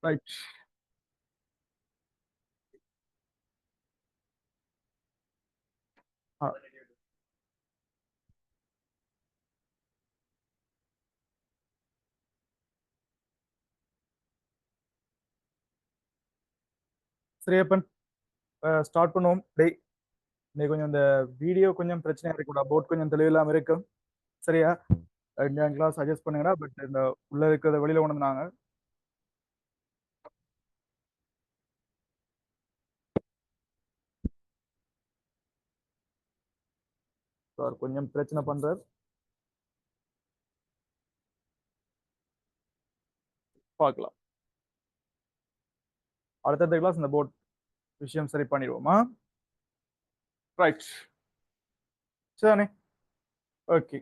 Right. சரியப்பன், start பண்ணுவோம். டேய், இன்னைக்கு கொஞ்சம் இந்த வீடியோ கொஞ்சம் பிரச்சனையா இருக்குடா, போட் கொஞ்சம் தெளிவில்லாம இருக்கும். சரியா? கிளாஸ் சஜஸ்ட் பண்ணுங்கடா. பட் இந்த உள்ள இருக்கிறத வெளியில கொண்டு வந்தாங்க. சார் கொஞ்சம் பிரச்சனை பண்றார், பார்க்கலாம். அடுத்த கிளாஸ் இந்த போட் விஷயம் சரி பண்ணிடுவோமா? ரைட். சரிண்ணே. ஓகே.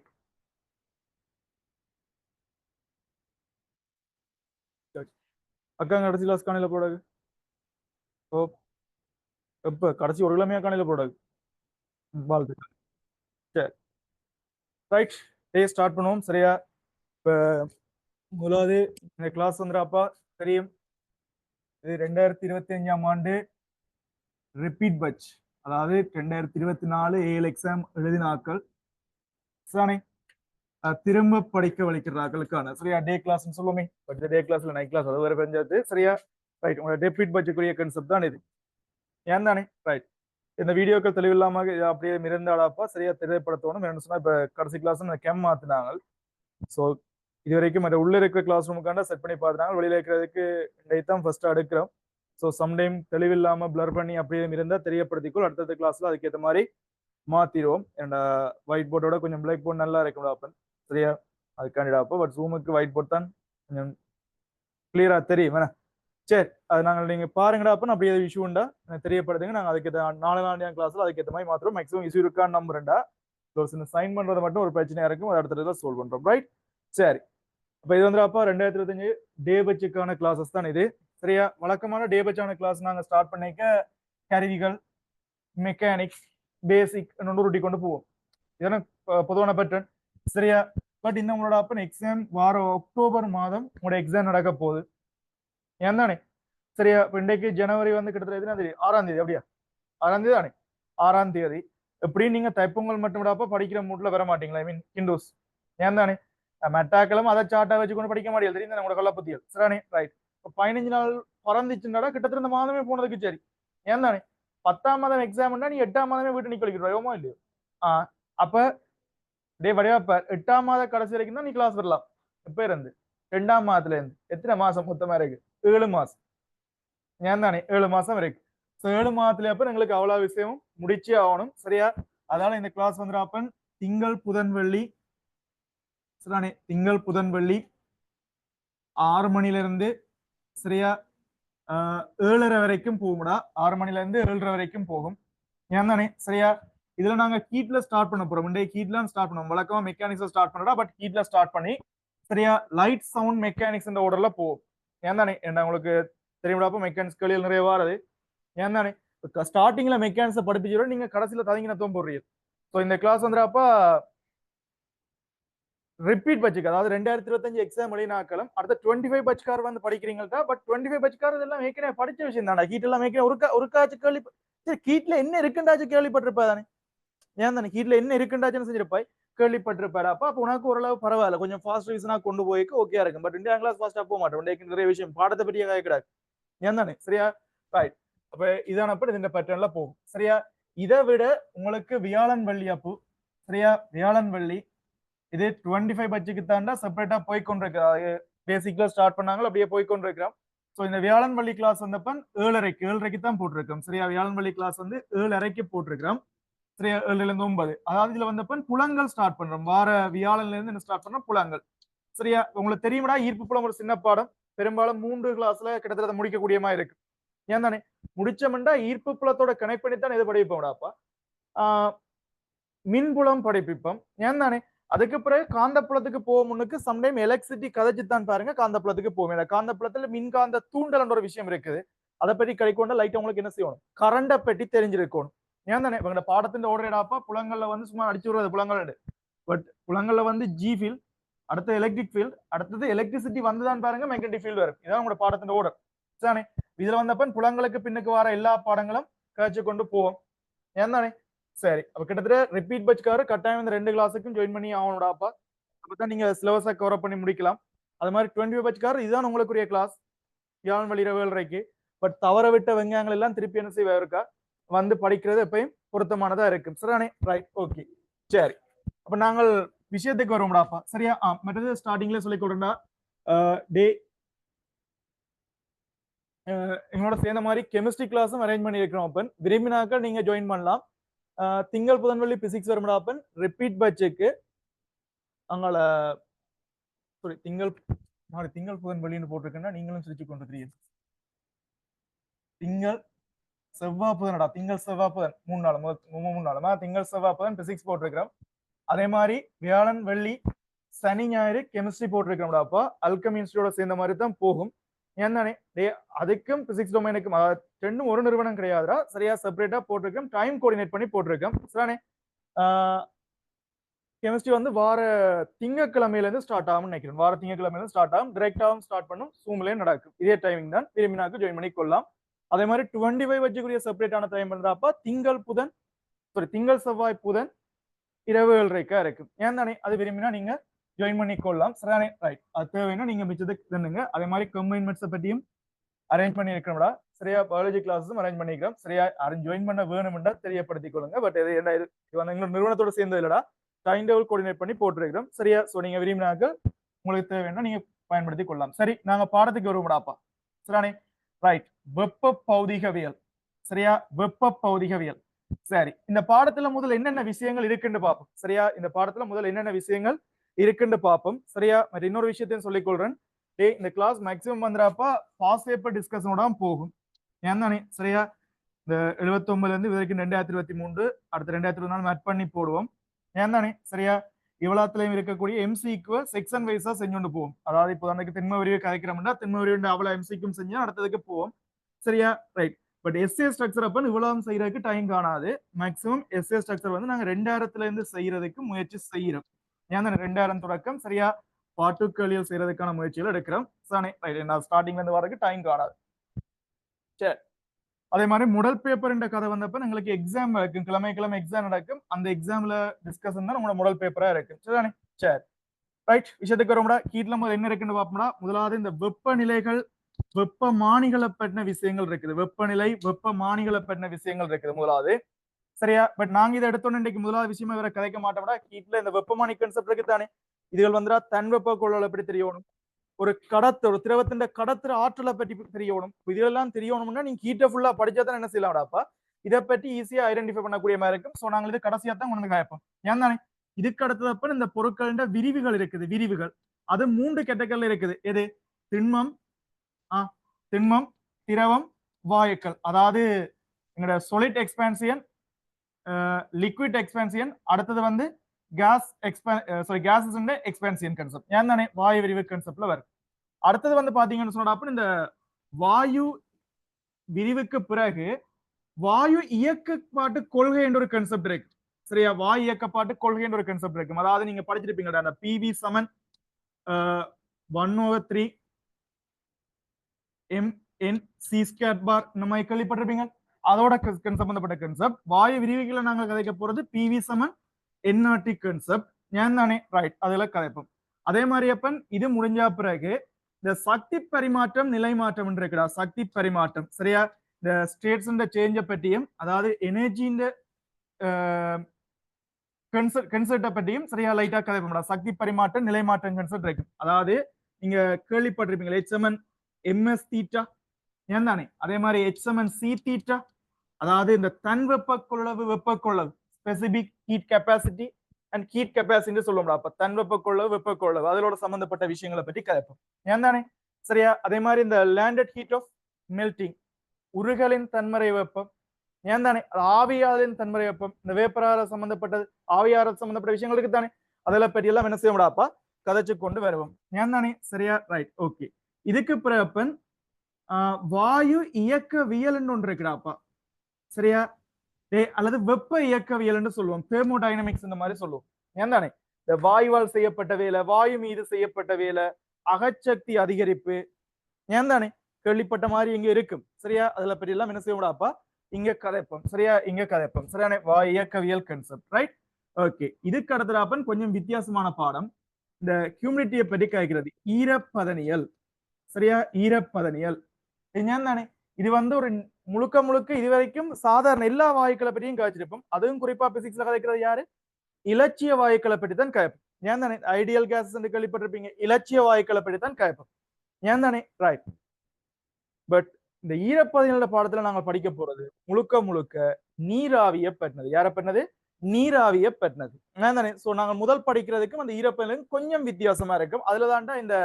அக்கா கடைசி கிளாஸ் காணையில போடாது. ஓ, எப்ப கடைசி ஒரு கிழமையா காணையில போடாது. வாழ்த்துக்கள். சரி, ரைட். டே ஸ்டார்ட் பண்ணுவோம். சரியா? இப்ப முதலாவது இந்த கிளாஸ் வந்துடாப்பா தெரியும். இது 2025ஆம் ஆண்டு ரிப்பீட் பட்ச், அதாவது 2024 ஏஎல் எக்ஸாம் எழுதினாக்கள் சரியானே, திரும்ப படிக்க வலிக்கிறார்களுக்கான சரியா டே கிளாஸ் சொல்லுவோமே. பட் டே கிளாஸ்ல நைட் கிளாஸ் அது வேற பெஞ்சாது. சரியா? ரைட். உங்களோட ரிப்பீட் பட்ஜுக்குரிய கான்செப்ட் தான் இது. ஏன் தானே? ரைட். இந்த வீடியோக்கள் தெளிவில்லாம அப்படியே மிரண்டாடாப்பா சரியா தெரியப்படுத்தணும். என்ன சொன்னா, இப்ப கடைசி கிளாஸ் கெம் மாத்தினாங்க. ஸோ இது வரைக்கும் அந்த உள்ள இருக்கிற கிளாஸ் ரூமுக்காண்ட செட் பண்ணி பார்த்தாங்க. வெளியில இருக்கிறதுக்கு தான் ஃபர்ஸ்ட் அடுக்கிறோம். ஸோ சம்டைம் தெளிவில்லாம பிளர் பண்ணி அப்படியே இருந்தால் தெரியப்படுத்திக்கொள். அடுத்த கிளாஸ்ல அதுக்கேற்ற மாதிரி மாத்திடுவோம். என்னோட ஒயிட் போர்டோட கொஞ்சம் பிளாக் போர்ட் நல்லா இருக்கும் அப்பன். சரியா? அதுக்காண்டிடாப்போ பட் ஜூமுக்கு ஒயிட் போர்ட் தான் கொஞ்சம் கிளியரா தெரியும் வேணா. சரி, அது நாங்கள் நீங்க பாருங்கடா அப்ப அப்படியே இஷ்யூ உண்டா எனக்கு தெரியப்படுதுங்க. நாங்கள் அதுக்கு நாலாம் கிளாஸ்ல அதுக்கேற்ற மாதிரி மாத்திரம் மேக்ஸிமம் இஷ்யூ இருக்கான்னு நம்புறேன்டா. சைன் பண்றது மட்டும் ஒரு பிரச்சனையா இருக்கும், அது அடுத்த சால்வ் பண்றோம். ரைட். சரி, அப்ப இது வந்து அப்பா 2025 டே பட்சுக்கான கிளாஸஸ் தான் இது. சரியா? வழக்கமான டே பட்சான கிளாஸ் நாங்க ஸ்டார்ட் பண்ணிக்க கருவிகள், மெக்கானிக்ஸ், பேசிக் ரொட்டி கொண்டு போவோம். இதெல்லாம் பொதுவான பேட்டர்ன். சரியா? பட் இந்த உங்களோட அப்ப எக்ஸாம் வாரம் அக்டோபர் மாதம் உங்களோட எக்ஸாம் நடக்க போகுது. ஏன் தானே? சரியா? இப்ப இன்றைக்கு ஜனவரி வந்து கிட்டத்தட்ட எதுனா தெரியும் 6ஆம் தேதி. அப்படியா? 6ஆம் தேதி தானே? 6ஆம் தேதி எப்படி நீங்க தைப்பொங்கல் மட்டும் விடாப்ப படிக்கிற மூட்ல வர மாட்டீங்களா? ஐ மீன் ஹிந்துஸ். ஏன் தானே? மெட்டாக்களும் அதை சாட்டா வச்சு கொண்டு படிக்க மாட்டேங்குது. தெரியும் உங்களோட கொல்லப்பத்தியல். சரியானே? ரைட். இப்போ 15 நாள் பறந்துச்சுன்னா கிட்டத்தட்ட இந்த மாதமே போனதுக்கு சரி. ஏன் தானே? 10ஆம் மாதம் எக்ஸாம்னா நீ 8ஆம் மாதமே வீட்டு நிக்க வைக்கிறோமோ இல்லையோ? அப்ப டே வடிவாப்ப 8ஆம் மாத கடைசி வரைக்கும் தான் நீ கிளாஸ் வரலாம். இப்ப இருந்து 2ஆம் மாதத்துல இருந்து எத்தனை மாசம் மொத்தமா இருக்கு? 7 மாசம். ஏன் தானே? 7 மாசம் வரைக்கும். 7 மாதத்துல அப்ப எங்களுக்கு அவ்வளவு விஷயமும் முடிச்சே ஆகணும். சரியா? அதனால இந்த கிளாஸ் வந்து அப்பன் திங்கள் புதன் வெள்ளி சரியானே, திங்கள் புதன் வெள்ளி 6 மணில இருந்து சரியா 7:30 வரைக்கும் போகும்டா. 6 மணில இருந்து 7:30 வரைக்கும் போகும். ஏன் தானே? சரியா? இதுல நாங்க கீட்ல ஸ்டார்ட் பண்ண போறோம். கீட்ல ஸ்டார்ட் பண்ணுவோம். வழக்கமா மெக்கானிக்ஸ் ஸ்டார்ட் பண்ணடா. பட் கீட்ல ஸ்டார்ட் பண்ணி சரியா லைட் சவுண்ட் மெக்கானிக்ஸ் இந்த ஆர்டர்ல போகும். ஏன் தானே? என்ன உங்களுக்கு தெரியும்டாப்ப மெக்கானிக்ஸ் கேள்விகள் நிறைய வாரது. ஏன் தானே? ஸ்டார்டிங்ல மெக்கானிக்ஸ் படிப்பிச்சோட நீங்க கடைசியில ததங்கினத்துவம் போடுறீங்க. ஸோ இந்த கிளாஸ் வந்துடாப்பா ரிப்பீட் பட்ஜெட், அதாவது 2025 எக்ஸாம் எழுதினாக்களும் அடுத்த 25 பட்ஜ்கார் வந்து படிக்கிறீங்கள்டா. பட் 25 பட்ஜ்கார் இதெல்லாம் ஏற்கனவே படிச்ச விஷயம் தானே. கீட் எல்லாம் ஏற்கனவே ஒரு காட்சி கேள்வி, சரி கீட்ல என்ன இருக்குண்டாச்சு கேள்விப்பட்டிருப்பா தானே. ஏன் தானே? கீட்ல என்ன இருக்குண்டாச்சுன்னு செஞ்சிருப்பாய் கேள்விப்பட்டிருப்பாடா. அப்ப உனக்கு ஓரளவு பரவாயில்ல, கொஞ்சம் ஃபாஸ்ட் ரீசனா கொண்டு போய்க்கு ஓகே இருக்கும். பட் இந்தியா கிளாஸ் ஃபாஸ்டா போக மாட்டோம். நிறைய விஷயம் பாடத்தை பற்றிய கிடையாது. ஏன் தானே? சரியா? ரைட். அப்ப இதான இந்த பேட்டர்ன்ல போகும். சரியா? இதை விட உங்களுக்கு வியாழன் வெள்ளி அப்பு சரியா, வியாழன் வெள்ளி இது 25 பட்ஜெட்டுக்கு தாண்டா செப்பரேட்டா போய்கொண்டிருக்கிறாங்க. பேசிக்ல ஸ்டார்ட் பண்ணாங்களோ அப்படியே போய்கொண்டிருக்கிறோம். ஸோ இந்த வியாழன் வெள்ளி கிளாஸ் வந்தப்பன் 7:30 தான் போட்டிருக்கோம். சரியா? வியாழன் வெள்ளி கிளாஸ் வந்து 7:30 போட்டிருக்கிறோம். சரியா? 7ல இருந்து 9. அதாவது இதுல வந்தப்பன் புலங்கள் ஸ்டார்ட் பண்றோம். வார வியாழன்ல இருந்து என்ன ஸ்டார்ட் பண்றோம்? புலங்கள். சரியா? உங்களுக்கு தெரியுமாடா ஈர்ப்பு புலம் ஒரு சின்ன பாடம். பெரும்பாலும் 3 கிளாஸ்ல கிட்டத்தட்ட முடிக்கக்கூடிய மாதிரி இருக்கு. ஏன் தானே? முடிச்சோம்னா ஈர்ப்பு புலத்தோட கனெக்ட் பண்ணி தான் இது படிப்போம்டாப்பா. மின்புலம் படிப்பிப்போம். ஏன் தானே? அதுக்கு பிறகு காந்தப்புலத்துக்கு போக முன்னுக்கு சம்டைம் எலக்ட்ரிசிட்டி கதைச்சுத்தான் பாருங்க காந்தப்புலத்துக்கு போகும். காந்தப்புலத்துல மின்காந்த தூண்டல் ஒரு விஷயம் இருக்குது. அதை பற்றி கழிக்கொண்ட லைட் உங்களுக்கு என்ன செய்யணும்? கரண்டை பற்றி தெரிஞ்சிருக்கணும். ஏன் தானே? இவங்க பாடத்தின் ஓடுறாப்பா புலங்கள்ல வந்து சும்மா அடிச்சு விடுறது புலங்கள். பட் புலங்கள்ல வந்து ஜி ஃபீல்ட், அடுத்து எலக்ட்ரிக் ஃபீல்ட், அடுத்தது எலக்ட்ரிசிட்டி வந்துதான் பாருங்க மேக்னெட்டிக் ஃபீல்டு வரும். இதான் உங்களோட பாடத்தின் ஓர்டர் தானே. இதுல வந்தப்ப புலங்களுக்கு பின்னுக்கு வர எல்லா பாடங்களும் கழிச்சு கொண்டு போவோம் ஏன் தானே. சரி, அப்ப கிட்டத்தட்ட ரிப்பீட் பட்ச்காரு கட்டாயம் இந்த 2 கிளாஸுக்கும் ஜாயின் பண்ணி ஆகணும்டாப்பா. அப்பதான் நீங்க சிலபஸை கவர் பண்ணி முடிக்கலாம். அது மாதிரி 25 பட்ச்காரு இதுதான் உங்களுக்குரிய கிளாஸ் வியாழன் வழி 7:30. பட் தவற விட்ட வெங்காயங்கள் எல்லாம் திருப்பி என்ன செய்வா இருக்கா வந்து படிக்கிறது எப்பயும் பொருத்தமானதா இருக்கும். சரிதானே? Right, okay. சரி, அப்ப நாங்கள் விஷயத்துக்கு வருவோம்டாப்பா. சரியா? மற்றது ஸ்டார்டிங்ல சொல்லிக் கொடுறா டே எங்களோட சேர்ந்த மாதிரி கெமிஸ்ட்ரி கிளாஸும் அரேஞ்ச் பண்ணி இருக்கிறோம். அப்பன் விரும்பினாக்க நீங்க ஜாயின் பண்ணலாம். திங்கள் புதன் வெள்ளி பிசிக்ஸ் வரும்டா. அப்பன் ரிப்பீட் பட்ஜெக்கு அங்கால சாரி திங்கள் புதன் வெள்ளின்னு போட்டிருக்கேன்னா நீங்களும் சிரிச்சு கொண்டு திங்கள் செவ்வாய் புதனடா. திங்கள் செவ்வாய் புதன் 3 நாள் 3 நாளுமா திங்கள் செவ்வாய் புதன் பிசிக்ஸ் போட்டிருக்கிறோம். அதே மாதிரி வியாழன் வெள்ளி சனி ஞாயிறு கெமிஸ்ட்ரி போட்டிருக்கிறோம்டா. அப்போ அல்கமி இன்ஸ்டியூட்டோட சேர்ந்த மாதிரி தான் போகும். ஏன்னானே அதுக்கும் பிசிக்ஸ் டொமைனுக்கும் ரெண்டும் ஒரு நிறுவனம் கிடையாதுடா. சரியா செப்பரேட்டா போட்டிருக்கோம். டைம் கோஆர்டினேட் பண்ணி போட்டிருக்கோம். சரிதானே? கெமிஸ்ட்ரி வந்து வார திங்கக்கிழமையில இருந்து ஸ்டார்ட் ஆகும்னு நினைக்கிறேன். வார திங்கக்கிழமையில இருந்து ஸ்டார்ட் ஆகும். டிரெக்டாகவும் ஸ்டார்ட் பண்ணும். ஜூம்லயே நடக்கும். இதே டைமிங் தான். விரும்பினாக்கு ஜாயின் பண்ணி கொள்ளலாம். அதே மாதிரி 25 வச்சுக்குரிய செப்பரேட்டான டைம் இருந்தாப்ப திங்கள் செவ்வாய் புதன் இரவு 7:30 இருக்கும். ஏன் தானே அது விரும்பினா நீங்க ஜாயின் பண்ணி கொள்ளலாம். சரிதானே? ரைட், அது தேவைன்னா நீங்க மிச்சத்துக்கு தந்துங்க. அதே மாதிரி கம்பைன்மெண்ட்ஸை பற்றியும் அரேஞ்ச் பண்ணி இருக்கிறோம்டா. சரியா? பயாலஜி கிளாஸும் அரேஞ்ச் பண்ணிக்கிறோம். சரியா? ஜாயின் பண்ண வேணும்ன்றா தெரியப்படுத்திக் கொள்ளுங்க. பட் இது என்ன இது எங்களோட நிறுவனத்தோட சேர்ந்து இல்லடா. டைம் டேபிள் கோஆர்டினேட் பண்ணி போட்டுருக்கிறோம். சரியா? ஸோ நீங்க விரும்பினாக்க உங்களுக்கு தேவைன்னா நீங்க பயன்படுத்தி கொள்ளலாம். சரி, நாங்க பாடத்துக்கு வருவோம்டாப்பா. சரிதானே? ரைட், வெப்ப பௌதிகவியல். சரியா? வெப்ப பௌதிகவியல். சரி, இந்த பாடத்துல முதல்ல என்னென்ன விஷயங்கள் இருக்குன்னு பார்ப்போம். சரியா? இந்த பாடத்துல முதல்ல என்னென்ன விஷயங்கள் இருக்குன்னு பார்ப்போம். சரியா? மற்ற இன்னொரு விஷயத்தையும் சொல்லிக் கொள்றேன். இந்த கிளாஸ் மேக்ஸிமம் வந்துடாப்பா பாஸ் பேப்பர் டிஸ்கஷனோட போகும். ஏன் தானே? சரியா? இந்த 79 இருந்து வரைக்கும் 2023 அடுத்த 2024 மேட் பண்ணி போடுவோம். ஏன் தானே? சரியா? இவ்வளவுலயும் இருக்கக்கூடிய எம்சிக்கு செக்ஷன் வைஸா செஞ்சு போவோம். அதாவது இப்போ அன்னைக்கு திண்ம விரிவு கதைக்கிறோம்னா திண்ம விரிவு அவ்வளவு எம்சிக்கும் செஞ்சு அடுத்ததுக்கு போவோம். சரியா? ரைட். பட் எஸ்ஏ ஸ்ட்ரக்சர் அப்ப இவ்வளவு செய்யறதுக்கு டைம் காணாது. மேக்ஸிமம் எஸ்ஏ ஸ்ட்ரக்சர் வந்து நாங்க 2000 இருந்து செய்யறதுக்கு முயற்சி செய்யறோம். ஏன் தானே 2000 தொடக்கம் சரியா பாட்டுக்களியல் செய்யறதுக்கான முயற்சிகள் எடுக்கிறோம். நான் ஸ்டார்டிங்ல இருந்து வரதுக்கு டைம் காணாது. சரி, அதே மாதிரி முதல் பேப்பர் என்ற கதை வந்தப்ப எங்களுக்கு எக்ஸாம் இருக்கும். கிழமை எக்ஸாம் நடக்கும். அந்த எக்ஸாம்ல டிஸ்கஷன் தான் உங்களோட முதல் பேப்பரா இருக்கு. சரிதானே? சரி, ரைட், விஷயத்துக்கு வரும்டா. கீட்ல என்ன இருக்குன்னு பார்ப்போம்னா முதலாவது இந்த வெப்பநிலைகள் வெப்பமானிகளை பற்றின விஷயங்கள் இருக்குது. வெப்பநிலை வெப்பமானிகளை பற்றின விஷயங்கள் இருக்குது முதலாவது. சரியா? பட் நாங்க இதை எடுத்தோன்னு இன்னைக்கு முதலாவது விஷயமா வேற கதைக்க மாட்டோம்டா. கீட்ல இந்த வெப்பமானி கான்செப்ட் இருக்கு தானே. இதுகள் வந்துடா தன் வெப்ப கொள்ளலை எப்படி தெரியணும், ஒரு திரவத்தின் கடத்துற ஆற்றலை பற்றி தெரியணும். இதெல்லாம் தெரியணும்னா நீங்க ஹீட்டை ஃபுல்லா படிச்சா தான் என்ன செய்யலாம்டாப்பா இதை பற்றி ஈஸியா ஐடென்டிஃபை பண்ணக்கூடிய மாதிரி இருக்கும். ஸோ நாங்கள் இது கடைசியா தான் கொண்டு வந்து காய்ப்போம். ஏன் தானே? இதுக்கு அடுத்ததப்ப இந்த பொருட்களின் விரிவுகள் இருக்குது. விரிவுகள் அது 3 கேட்டகரியில் இருக்குது. எது? திண்மம், திண்மம், திரவம், வாயுக்கள். அதாவது எங்களோட சொலிட் எக்ஸ்பான்சியன், லிக்விட் எக்ஸ்பான்சியன், அடுத்தது வந்து கேஸ் எக்ஸ்பான்சியன் கான்செப்ட். ஏன் தானே வாயு விரிவு கான்செப்ட்ல வரும். அடுத்தது வந்து பாத்தீங்கன்னு சொன்னா இந்த வாயு விரிவுக்கு பிறகு வாயு இயக்கப்பாட்டு கொள்கை என்ற ஒரு கான்செப்ட் இருக்கு. சரியா? வாயு இயக்கப்பாட்டு கொள்கை என்ற ஒரு கான்செப்ட் இருக்கு. அதாவது நீங்க படிச்சிருப்பீங்களா அந்த PV சமன் 1/3 mNc²பார் இந்த மாதிரி கேள்விப்பட்டிருப்பீங்க. அதோட சம்பந்தப்பட்ட கான்செப்ட். வாயு விரிவுகளை நாங்க கதைக்க போறது PV சமன் nRT கான்செப்ட். ஏன் தானே? ரைட், அதுல கதைப்போம். அதே மாதிரி அப்பன் இது முடிஞ்ச பிறகு இந்த சக்தி பரிமாற்றம் நிலை மாற்றம் இருக்குடா. சக்தி பரிமாற்றம். சரியா? இந்த ஸ்டேட்ஸ் சேஞ்ச பற்றியும் அதாவது எனர்ஜியின் கன்செப்டை பற்றியும் சரியா லைட்டா கதைப்போம்டா. சக்தி பரிமாற்றம் நிலை மாற்றம் கன்செப்ட் இருக்கு. அதாவது நீங்க கேள்விப்பட்டிருப்பீங்க H=ms தீட்டா. ஏன் தானே? அதே மாதிரி H=c தீட்டா. அதாவது இந்த தன் வெப்ப கொள்ளளவு specific heat capacity and heat capacity சொல்லுவோம்டா. அப்ப தன் வெப்ப கொள்ளளவு அதோட சம்பந்தப்பட்ட விஷயங்களை பற்றி கதைப்போம். ஏன் தானே? சரியா? அதே மாதிரி இந்த லேண்டட் ஹீட் ஆஃப் மெல்டிங் உருகலின் தன்மறை வெப்பம். ஏன் தானே? ஆவியாரின் தன்மறை வெப்பம். இந்த வேப்பரால சம்பந்தப்பட்டது ஆவியார சம்பந்தப்பட்ட விஷயங்களுக்கு தானே. அதெல்லாம் பற்றி எல்லாம் என்ன செய்யக்கூடாப்பா கதைச்சு கொண்டு வருவோம். ஏன் தானே? சரியா? Right, okay. இதுக்கு பிறப்பன் வாயு இயக்கவியல் ஒன்று இருக்குடாப்பா. சரியா? அல்லது வெப்ப இயக்கவியல் சொல்லுவோம். தெர்மோடைனமிக்ஸ் இந்த மாதிரி சொல்லுவோம். ஏன் தானே? இந்த வாயுவால் செய்யப்பட்ட வேலை, வாயு மீது செய்யப்பட்ட வேலை, அகச்சக்தி அதிகரிப்பு, ஏன் தானே கேள்விப்பட்ட மாதிரி இங்க இருக்கும். சரியா? அதுல பற்றி எல்லாம் என்ன செய்யக்கூடாப்பா, இங்க கதைப்போம். சரியா? இங்க கதைப்போம். சரியான இயக்கவியல் கன்செப்ட், ரைட்? ஓகே, இதுக்கு அடுத்ததாப்பன் கொஞ்சம் வித்தியாசமான பாடம். இந்த ஹியூமிடிட்டியை பற்றி கேட்கிறது, ஈரப்பதனியல். சரியா? ஈரப்பதனியல் ஏன் தானே இது வந்து ஒரு முழுக்க முழுக்க இதுவரைக்கும் சாதாரண எல்லா வாயுக்களை பற்றியும் காய்ச்சிருப்போம். அதுவும் குறிப்பா பிசிக்ஸ்ல கதைக்கிறது யாரு? இலட்சிய வாயுக்களை பற்றி தான் கேட்போம். ஏன் தானே ஐடியல் கேசஸ் என்று கேள்விப்பட்டிருப்பீங்க. இலட்சிய வாயுக்களை பற்றி தான் கேட்போம். ஏன் தானே ரைட். பட் இந்த ஈரப்பதனியல பாடத்துல நாங்கள் படிக்க போறது முழுக்க முழுக்க நீராவிய பற்றினது. யாரை பற்றினது? நீராவிய பற்றினது. ஏன் தானே சோ நாங்கள் முதல் படிக்கிறதுக்கும் அந்த ஈரப்பதனிலும் கொஞ்சம் வித்தியாசமா இருக்கும். அதுலதான்டா இந்த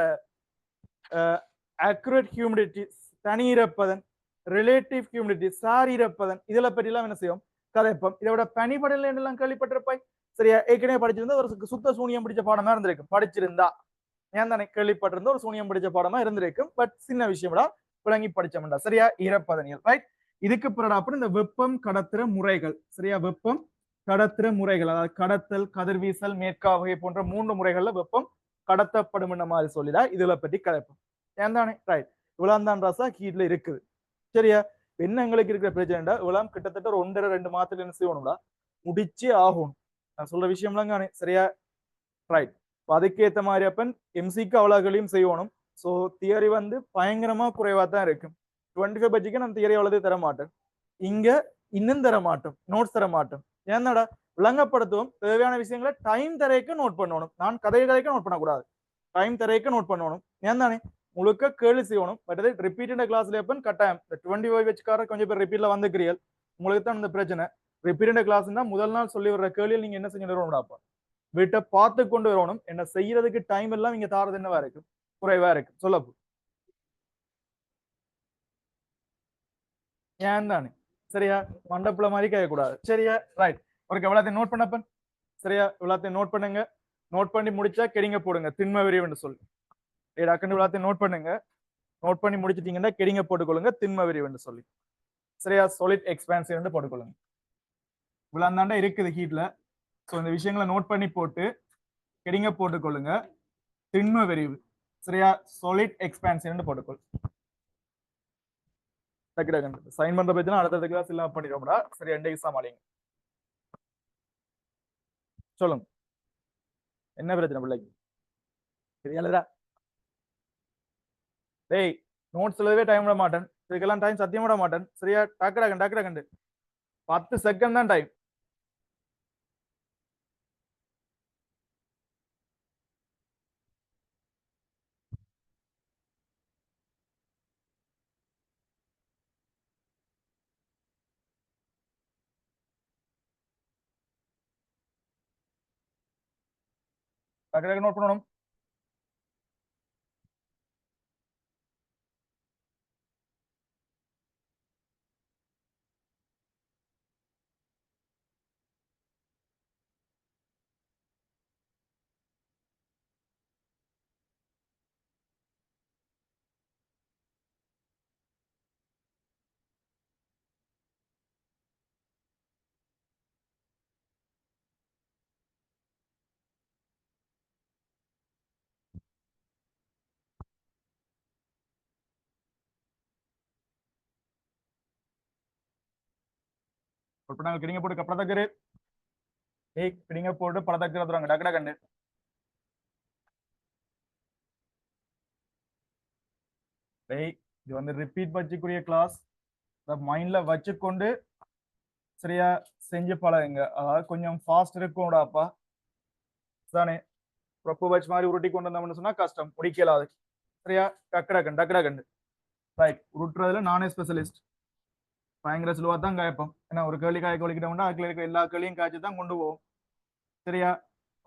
அக்யூரேட் ஹியூமிடிட்டி, தனி ஈரப்பதன், ரிலேட்டிவ் ஹியூமிடிட்டி, சார் ஈரப்பதன், இதுல பற்றி எல்லாம் என்ன செய்யும் கதைப்போம். இதோட பனிப்படல எல்லாம் கேள்விப்பட்டிருப்பாய். சரியா? ஏற்கனவே படிச்சிருந்தா ஒரு சுத்த சூனியம் பிடிச்ச பாடமா இருந்திருக்கும். படிச்சிருந்தா ஏன் தானே கேள்விப்பட்டிருந்தா ஒரு சூனியம் பிடிச்ச பாடமா இருந்திருக்கும். பட் சின்ன விஷயம்டா, விளங்கி படிச்சோம்டா. சரியா? ஈரப்பதனியல், ரைட்? இதுக்கு பிறகு அப்புறம் இந்த வெப்பம் கடத்துற முறைகள். சரியா? வெப்பம் கடத்துற முறைகள், அதாவது கடத்தல், கதிர்வீசல், மேற்காவகை போன்ற 3 முறைகள்ல வெப்பம் கடத்தப்படும் மாதிரி சொல்லிடா இதுல பற்றி கதைப்போம். ஏன் தானே ரைட்? இவ்வளவு தான் ராசா கீட்ல இருக்குது. சரியா? என்ன எங்களுக்கு இருக்கிற பிரச்சனைடா, இவ்வளவு கிட்டத்தட்ட ஒரு 1.5-2 மாதத்துல என்ன செய்யணும்டா, முடிச்சே ஆகணும். நான் சொல்ற விஷயம்லாம் காணே. சரியா? ரைட். அதுக்கேற்ற மாதிரி அப்பன் எம்சிக்கு அவ்வளோகளையும் செய்யணும். ஸோ தியரி வந்து பயங்கரமா குறைவா தான் இருக்கும். 25 பட்ஜெட்க்கு நான் தியரி அவ்வளவு தர மாட்டேன். இங்க இன்னும் தர மாட்டோம், நோட்ஸ் தர மாட்டோம். ஏன்னாடா விளங்கப்படுத்துவோம். தேவையான விஷயங்களை டைம் தரைக்கு நோட் பண்ணணும். நான் கதைக்கு நோட் பண்ணக்கூடாது, டைம் தரைக்கு நோட் பண்ணணும். ஏன் தானே முழுக்க கேள்வி செய்யணும். பட் அது ரிப்பீட் கிளாஸ்ல எப்பன் கட்டாயம். இந்த 25 வச்சுக்கார கொஞ்சம் பேர் ரிப்பீட்ல வந்துக்கிறீர்கள். உங்களுக்கு தான் இந்த பிரச்சனை. ரிப்பீட் கிளாஸ்னா முதல் நாள் சொல்லி வர்ற கேள்வியில் நீங்க என்ன செஞ்சிடணும்டாப்பா, வீட்டை பார்த்து கொண்டு வரணும். என்ன செய்யறதுக்கு டைம் எல்லாம் இங்க தாரது என்னவா இருக்கு, குறைவா இருக்கு. சொல்லப்போ ஏன் தானே. சரியா? மண்டபுல மாதிரி கேட்கக்கூடாது. சரியா? ரைட். ஒரு எவ்வளோத்தையும் நோட் பண்ணப்பன். சரியா? இவ்வளோத்தையும் நோட் பண்ணுங்க. நோட் பண்ணி முடிச்சா கெடிங்க போடுங்க, திண்ம விரிவுன்னு சொல்லி. டக்குன்னு இவ்வளோத்தையும் நோட் பண்ணுங்க. நோட் பண்ணி முடிச்சிட்டீங்கன்னா கெடிங்க போட்டுக்கொள்ளுங்க, திண்ம விரிவுன்னு சொல்லி. சரியா? சாலிட் எக்ஸ்பான்சிவ் போட்டுக்கொள்ளுங்க. இவ்வளவு தாண்டா இருக்குது ஹீட்ல. ஸோ இந்த விஷயங்களை நோட் பண்ணி போட்டு கெடிங்க போட்டுக்கொள்ளுங்க, திண்ம விரிவு. சரியா? Solid expansive போட்டுக்கொள். சைன் பண்ற பத்தி அடுத்த கிளாஸ் எல்லாம் பண்ணிடுவோம்டா. சரி, 2 எக்ஸாம் ஆலிங்க. சொல்லுங்க, என்ன பிரச்சனை பிள்ளைக்கு? சரியா? டேய், நோட்ஸ் எழுதவே டைம் விட மாட்டேன். இதுக்கெல்லாம் டைம் சத்தியம் விட மாட்டேன். சரியா? டக்குடா 10 செகண்ட் தான் டைம். டக்கு நோட் பண்ணணும். கிடிங்க போட்டு கப்படத்தக்கரு. ஏய், கிடிங்க போட்டு படத்தக்கிறதுறாங்க. டக்குடா கண்டு. டேய், இது வந்து ரிப்பீட் பட்சிக்குரிய கிளாஸ். மைண்ட்ல வச்சுக்கொண்டு சரியா செஞ்சு பழகுங்க. அதாவது கொஞ்சம் ஃபாஸ்ட் இருக்கும்டாப்பா. தானே ப்ரொப்பு பட்ச் மாதிரி உருட்டி கொண்டு வந்தோம்னு சொன்னா கஷ்டம், முடிக்கலாது. சரியா? டக்குடா கண்டு. ரைட். உருட்டுறதுல நானே ஸ்பெஷலிஸ்ட். பயங்கர சுலுவா தான் காய்ப்போம். ஏன்னா ஒரு கேள்வி காய்க்க வலிக்கிட்டோம்னா அதுல இருக்க எல்லா கேள்வியும் காய்ச்சி தான் கொண்டு போவோம். சரியா?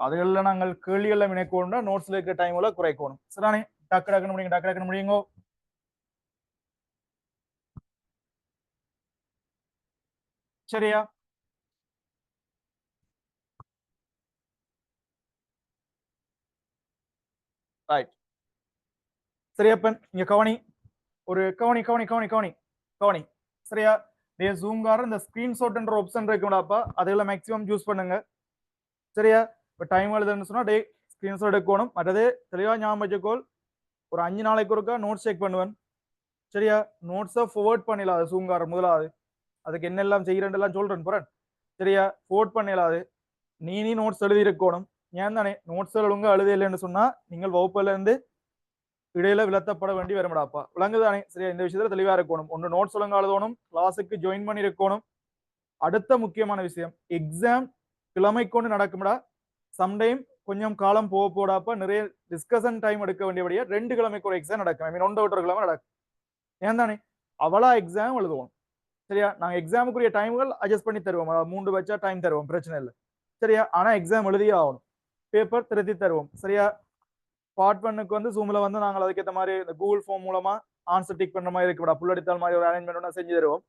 அதுகளில் நாங்கள் கேள்விகளில் வினைக்கோண்டா நோட்ஸ்ல இருக்க டைம்ல குறைக்கணும். சரிதானே? டக்குன்னு முடியுங்கோ. சரியா? ரைட். சரியாப்பன், இங்க கவனி. ஒரு கவனி கவனி கவனி கவனி கவனி. சரியா? டே ஜூம்கார இந்த ஸ்கிரீன்ஷாட் என்ற ஆப்ஷன் இருக்கும்டாப்பா, அதெல்லாம் மேக்ஸிமம் யூஸ் பண்ணுங்க. சரியா? இப்போ டைம் எழுதுன்னு சொன்னா டே ஸ்கிரீன்ஷாட் எடுக்கணும். மற்றது தெளிவா ஞாபகம் வச்சுக்கோள். ஒரு 5 நாளைக்கு ஒருக்கா நோட்ஸ் செக் பண்ணுவேன். சரியா? நோட்ஸை forward பண்ணிடலாம். அது சூங்கார முதலாவது அதுக்கு என்னெல்லாம் செய்யறேன்லாம் சொல்றேன் போறேன். சரியா? forward பண்ணிடலாது. நீ நோட்ஸ் எழுதி இருக்கணும். ஏன் தானே நோட்ஸ் ஒழுங்கா எழுத இல்லைன்னு சொன்னா நீங்கள் வகுப்புல இருந்து இடையில விலத்தப்பட வேண்டி வரும்டாப்பா. விளங்குதானே? சரியா? இந்த விஷயத்துல தெளிவா இருக்கணும். ஒன்று நோட்ஸ் ஒழுங்கா எழுதணும், கிளாஸுக்கு ஜாயின் பண்ணி இருக்கணும். அடுத்த முக்கியமான விஷயம், எக்ஸாம் கிழமை கொண்டு நடக்கும்டா. சம்டைம் கொஞ்சம் காலம் போக போடாப்ப நிறைய டிஸ்கஷன் டைம் எடுக்க வேண்டியபடியா 2 கிழமைக்கு ஒரு எக்ஸாம் நடக்கும். ஐ மீன் 1 கிழமை நடக்கும். ஏன் தானே? அவளா எக்ஸாம் எழுதுவோம். சரியா? நாங்க எக்ஸாமுக்குரிய டைம்கள் அட்ஜஸ்ட் பண்ணி தருவோம். 3 வச்சா டைம் தருவோம், பிரச்சனை இல்லை. சரியா? ஆனா எக்ஸாம் எழுதியே ஆகணும். பேப்பர் திருத்தி தருவோம். சரியா? பார்ட் 1க்கு வந்து ஜூம்ல வந்து நாங்கள் அதுக்கேற்ற மாதிரி இந்த கூகுள் ஃபார்ம் மூலமா ஆன்சர் டிக் பண்ற மாதிரி இருக்குடா. புல்லடித்தால் மாதிரி ஒரு அரேஞ்ச்மெண்ட் செஞ்சு தருவோம்.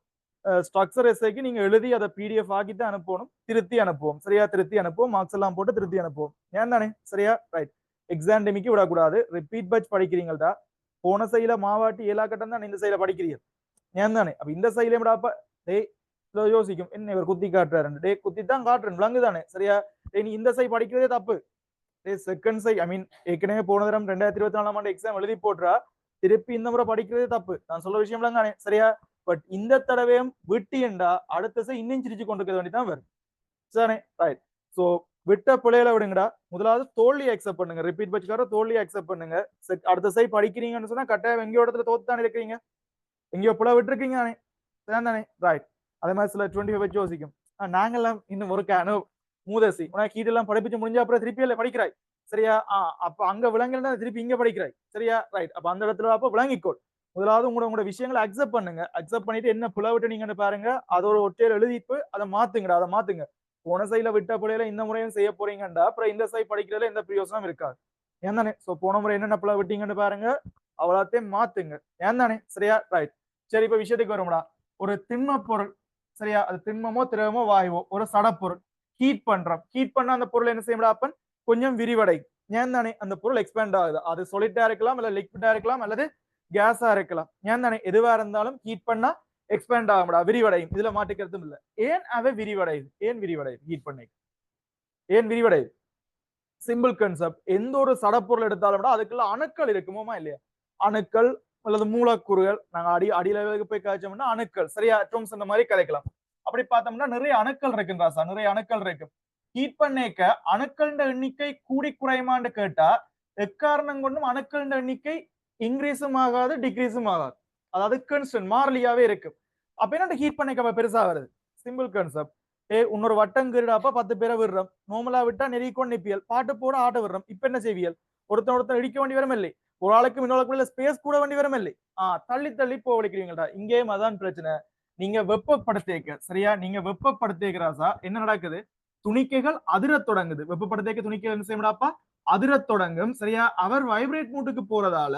ஸ்ட்ரக்சர் எஸ்ஐக்கு நீங்க எழுதி அதை பிடிஎஃப் ஆக்கிட்டு அனுப்பணும். திருத்தி அனுப்புவோம். சரியா? திருத்தி அனுப்புவோம். மார்க்ஸ் எல்லாம் போட்டு திருத்தி அனுப்புவோம். ஏன் தானே? சரியா? ரைட். எக்ஸாம் டைமிக்கு விடக்கூடாது. ரிப்பீட் பேட்ச் படிக்கிறீங்கள்டா. போன சைல மாவாட்டி ஏழா கட்டம் தான் இந்த சைல படிக்கிறீங்க. ஏன் தானே? அப்ப இந்த சைல விடாப்ப டேய் யோசிக்கும் என்ன இவர் குத்தி காட்டுறாரு. டே குத்தி தான் காட்டுறேன். விளங்கு தானே? சரியா? நீ இந்த சை படிக்கிறதே தப்பு. செகண்ட் சை ஐ மீன் ஏற்கனவே போன தரம் 2024ஆம் ஆண்டு எக்ஸாம் எழுதி போட்டுறா. திருப்பி இந்த முறை படிக்கிறதே தப்பு. நான் சொல்ல விஷயம் தானே? சரியா? பட் இந்த தடவையும் விட்டியண்டா அடுத்த சை இன்னும் சிரிச்சு கொண்டிருக்க வேண்டியதான் வரும். சரிதானே? ரைட். சோ விட்ட பிள்ளைகளை விடுங்கடா. முதலாவது தோல்வியை அக்செப்ட் பண்ணுங்க. ரிப்பீட் பட்சக்கார தோல்வியை அக்செப்ட் பண்ணுங்க. அடுத்த சை படிக்கிறீங்கன்னு சொன்னா கட்டாயம் எங்கேயோ இடத்துல தோத்து தானே இருக்கீங்க. எங்கேயோ புல விட்டுருக்கீங்க தானே? தானே? ரைட். அதே மாதிரி சில 25 வச்சு யோசிக்கும். நாங்கெல்லாம் இன்னும் ஒரு மூதசி உனக்கு கீட்டெல்லாம் படிப்பிச்சு முடிஞ்சா அப்புறம் திருப்பி இல்லை படிக்கிறாய். சரியா? அப்ப அங்க விளங்கலன்னா திருப்பி இங்க படிக்கிறாய். சரியா? ரைட். அப்ப அந்த இடத்துல அப்ப விளங்கிக்கோள். முதலாவது உங்களோட விஷயங்களை அக்செப்ட் பண்ணுங்க. அக்செப்ட் பண்ணிட்டு என்ன புல விட்டு நீங்கன்னு பாருங்க. அதோட ஒற்றையில் எழுதிப்பு அதை மாத்துங்கடா. அதை மாத்துங்க. போன சைல விட்ட பிள்ளையில இந்த முறையும் செய்ய போறீங்கடா. அப்புறம் இந்த சை படிக்கிறதுல எந்த பிரயோசனம் இருக்காது. ஏன் தானே? சோ போன முறை என்னென்ன புல விட்டீங்கன்னு பாருங்க. அவ்வளோத்தையும் மாத்துங்க. ஏன் தானே? சரியா? ரைட். சரி, இப்ப விஷயத்துக்கு வரும்டா. ஒரு திண்ம பொருள். சரியா? அது திண்மமோ திரவமோ வாயுவோ ஒரு சடப்பொருள் ஹீட் பண்றோம். ஹீட் பண்ண அந்த பொருள் என்ன செய்யணும் அப்பன் கொஞ்சம் விரிவடை. ஏன் தானே? அந்த பொருள் எக்ஸ்பேண்ட் ஆகுது. அது சொலிட்டா இருக்கலாம், இல்ல லிக்விடா இருக்கலாம், அல்லது கேஸா இருக்கலாம். ஏன் தானே? எதுவா இருந்தாலும் ஹீட் பண்ணா எக்ஸ்பேண்ட் ஆகும்டா, விரிவடையும். இதுல மாட்டுக்கிறதும் இல்ல. ஏன் அவ விரிவடையுது? ஏன் விரிவடையுது? ஹீட் பண்ணி ஏன் விரிவடையுது? Simple concept. எந்த ஒரு சடப்பொருள் எடுத்தாலும் அதுக்குள்ள அணுக்கள் இருக்குமோமா இல்லையா? அணுக்கள் அல்லது மூலக்கூறுகள். நாங்க அடியில போய் காய்ச்சோம்னா அணுக்கள். சரியா? அட்டோம்ஸ் அந்த மாதிரி கலைக்கலாம். அப்படி பார்த்தோம்னா நிறைய அணுக்கள் இருக்குன்னு ராசா. நிறைய அணுக்கள் இருக்கு. ஹீட் பண்ணேக்க அணுக்கள் எண்ணிக்கை கூடி குறையுமான்னு கேட்டா எக்காரணம் கொண்டும் அணுக்கள் எண்ணிக்கை இன்க்ரீஸும் ஆகாது, டிக்ரீஸும் ஆகாது. அதாவது கான்ஸ்டன்ட் மாறிலியாவே இருக்கு. அப்ப என்ன ஹீட் பண்ணேக்க பெருசா வருது? Simple concept. இன்னொரு வட்டம் கீடாப்ப 10 பேரை விடுறோம். நோமலா விட்டா நெறிக்கொண்டு நிப்பியல் பாட்டு போட ஆட்ட விடுறோம். இப்ப என்ன செய்வியல்? ஒருத்தன் இடிக்க வேண்டி வரும் இல்லை. ஒரு ஆளுக்கு இன்னொரு ஸ்பேஸ் கூட வேண்டி வரும் இல்லை. தள்ளி தள்ளி போவடிக்கிறீங்கடா. இங்கேயும் அதான் பிரச்சனை. நீங்க வெப்பப்படுத்தேக்க. சரியா? நீங்க வெப்பப்படுத்தேக்கிறாசா என்ன நடக்குது? துணிக்கைகள் அதிர தொடங்குது. வெப்பப்படுத்தேக்க துணிக்கைகள் என்ன செய்யப்படாப்பா? அதிர தொடங்கும். சரியா? அவர் வைப்ரேட் மூட்டுக்கு போறதால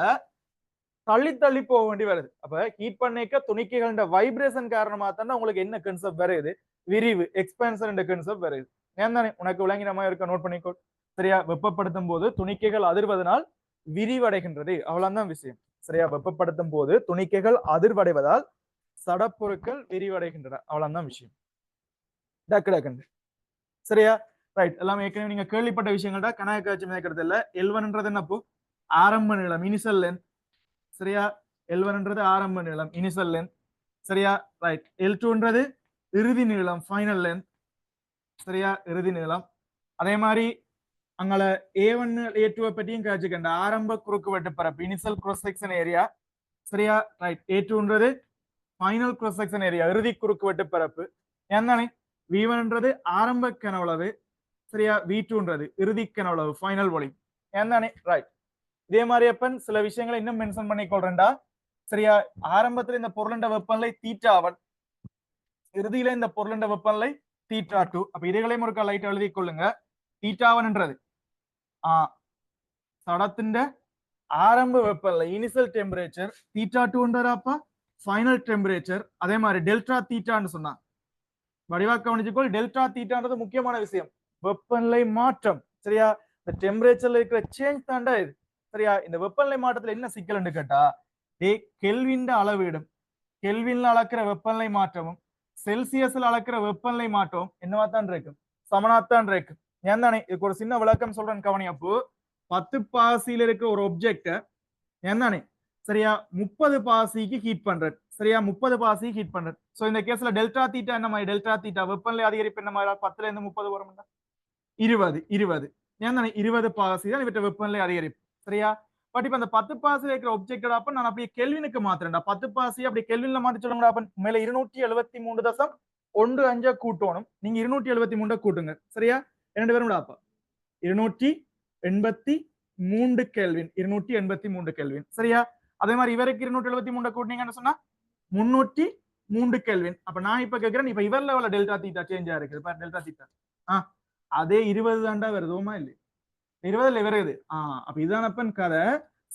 தள்ளி தள்ளி போக வேண்டி வருது. அப்ப ஹீட் பண்ணேக்க துணிக்கைகளோட வைப்ரேஷன் காரணமா தான் உங்களுக்கு என்ன கான்செப்ட் வருது? விரிவு, எக்ஸ்பான்ஷன் என்ற கான்செப்ட் வருது. ஏன் தானே? உனக்கு விளங்கின மாதிரி இருக்க நோட் பண்ணிக்கோ. சரியா? வெப்பப்படுத்தும் போது துணிக்கைகள் அதிர்வதனால் விரிவடைகின்றது. அவ்வளவுதான் விஷயம். சரியா? வெப்பப்படுத்தும் போது துணிக்கைகள் அதிர்வடைவதால் சடப்பொருட்கள் விரிவடைகின்றன. அவ்வளவுதான் விஷயம். டக்கு டக்குன்னு. சரியா? ரைட். எல்லாம் ஏற்கனவே நீங்க கேள்விப்பட்ட விஷயங்கள் தான். கணக்கு காட்சி மேய்க்கிறது இல்ல. L1 என்னப்போ? ஆரம்ப நீளம், இனிஷியல் லென்த். சரியா? L1 ஆரம்ப நீளம், இனிஷியல் லென்த். சரியா? ரைட். L2 இறுதி நீளம், ஃபைனல் லென்த். சரியா? இறுதி நீளம். அதே மாதிரி அங்கள A1 A2 பற்றியும் காட்சிக்கண்ட ஆரம்ப குறுக்கு வெட்டு பரப்பு, இனிஷியல் cross section ஏரியா. சரியா? Right. A2 final cross section area, இறுதி குறுக்கு வெட்டு பரப்பு. என்னன்னு? V1 ஆரம்ப கனவளவு. சரியா? V2 இறுதி கனவளவு, ஃபைனல் வால்யூம். என்னன்னு? ரைட். இதே மாதிரி அப்பன் சில விஷயங்களை இன்னும் மென்ஷன் பண்ணிக்கொள்றேன்டா. சரியா? ஆரம்பத்துல இந்த பொருளண்ட வெப்பநிலை θ1, இறுதியில இந்த பொருளண்ட வெப்பநிலை θ2. அப்ப இதைகளையும் ஒரு லைட் எழுதி கொள்ளுங்க. θ1 சடத்தின் ஆரம்ப வெப்பநிலை, இனிஷியல் டெம்பரேச்சர். θ2 final temperature. அதே மாதிரி டெல்டா தீட்டான்னு சொன்னா வடிவா கவனிச்சுக்கோள். டெல்டா தீட்டான்றது முக்கியமான விஷயம். வெப்பநிலை மாற்றம். சரியா? இந்த டெம்பரேச்சர்ல இருக்கிற சேஞ்ச் தாண்டா இது. சரியா? இந்த வெப்பநிலை மாற்றத்துல என்ன சிக்கல்னு கேட்டா கெல்வின் அளவீடும், கெல்வின்ல அளக்கிற வெப்பநிலை மாற்றமும் செல்சியஸ்ல அளக்கிற வெப்பநிலை மாற்றமும் என்னவா தான் இருக்கும்? சமனாத்தான் இருக்கும். ஏன் தானே இதுக்கு ஒரு சின்ன விளக்கம் சொல்றேன் கவனி. அப்போ 10 பாசியில இருக்கிற ஒரு ஒப்ஜெக்ட ஏன் தானே சரியா 30 பாசிக்கு ஹீட் பண்றது, சரியா 30 பாசிக்கு ஹீட் பண்றது. சோ இந்த கேஸ்ல டெல்டா தீட்டா என்ன மாதிரி, டெல்டா தீட்டா வெப்பநிலை அதிகரிப்பு என்ன மாதிரி 10ல இருந்து 30 வரும், 20 ஏன் தானே 20 பாசி தான் இவற்றை வெப்பநிலை அதிகரிப்பு, சரியா. பட் இப்ப அந்த 10 பாசில இருக்கிற ஒப்ஜெக்ட் அப்ப நான் அப்படியே கெல்வினுக்கு மாத்துறேன்டா. 10 பாசி அப்படி கெல்வின்ல மாத்தி சொல்லுங்கடா. அப்ப மேல 273.15 கூட்டணும். நீங்க 273 கூட்டுங்க, சரியா. 2 பேரும் அப்ப 283 கெல்வின், 283 கெல்வின், சரியா. அதே மாதிரி இவருக்கு 273 கூட்டினீங்கன்னு சொன்னா 303 கெல்வின். அப்ப நான் இப்ப கேட்கிறேன், இப்ப இவர் லெவல டெல்டா தீட்டா சேஞ்ச் ஆயிருக்கு. டெல்டா தீட்டா அதே 20 தாண்டா வருதுமா இல்லை, 20ல வருது. அப்ப இதானப்பன் கதை.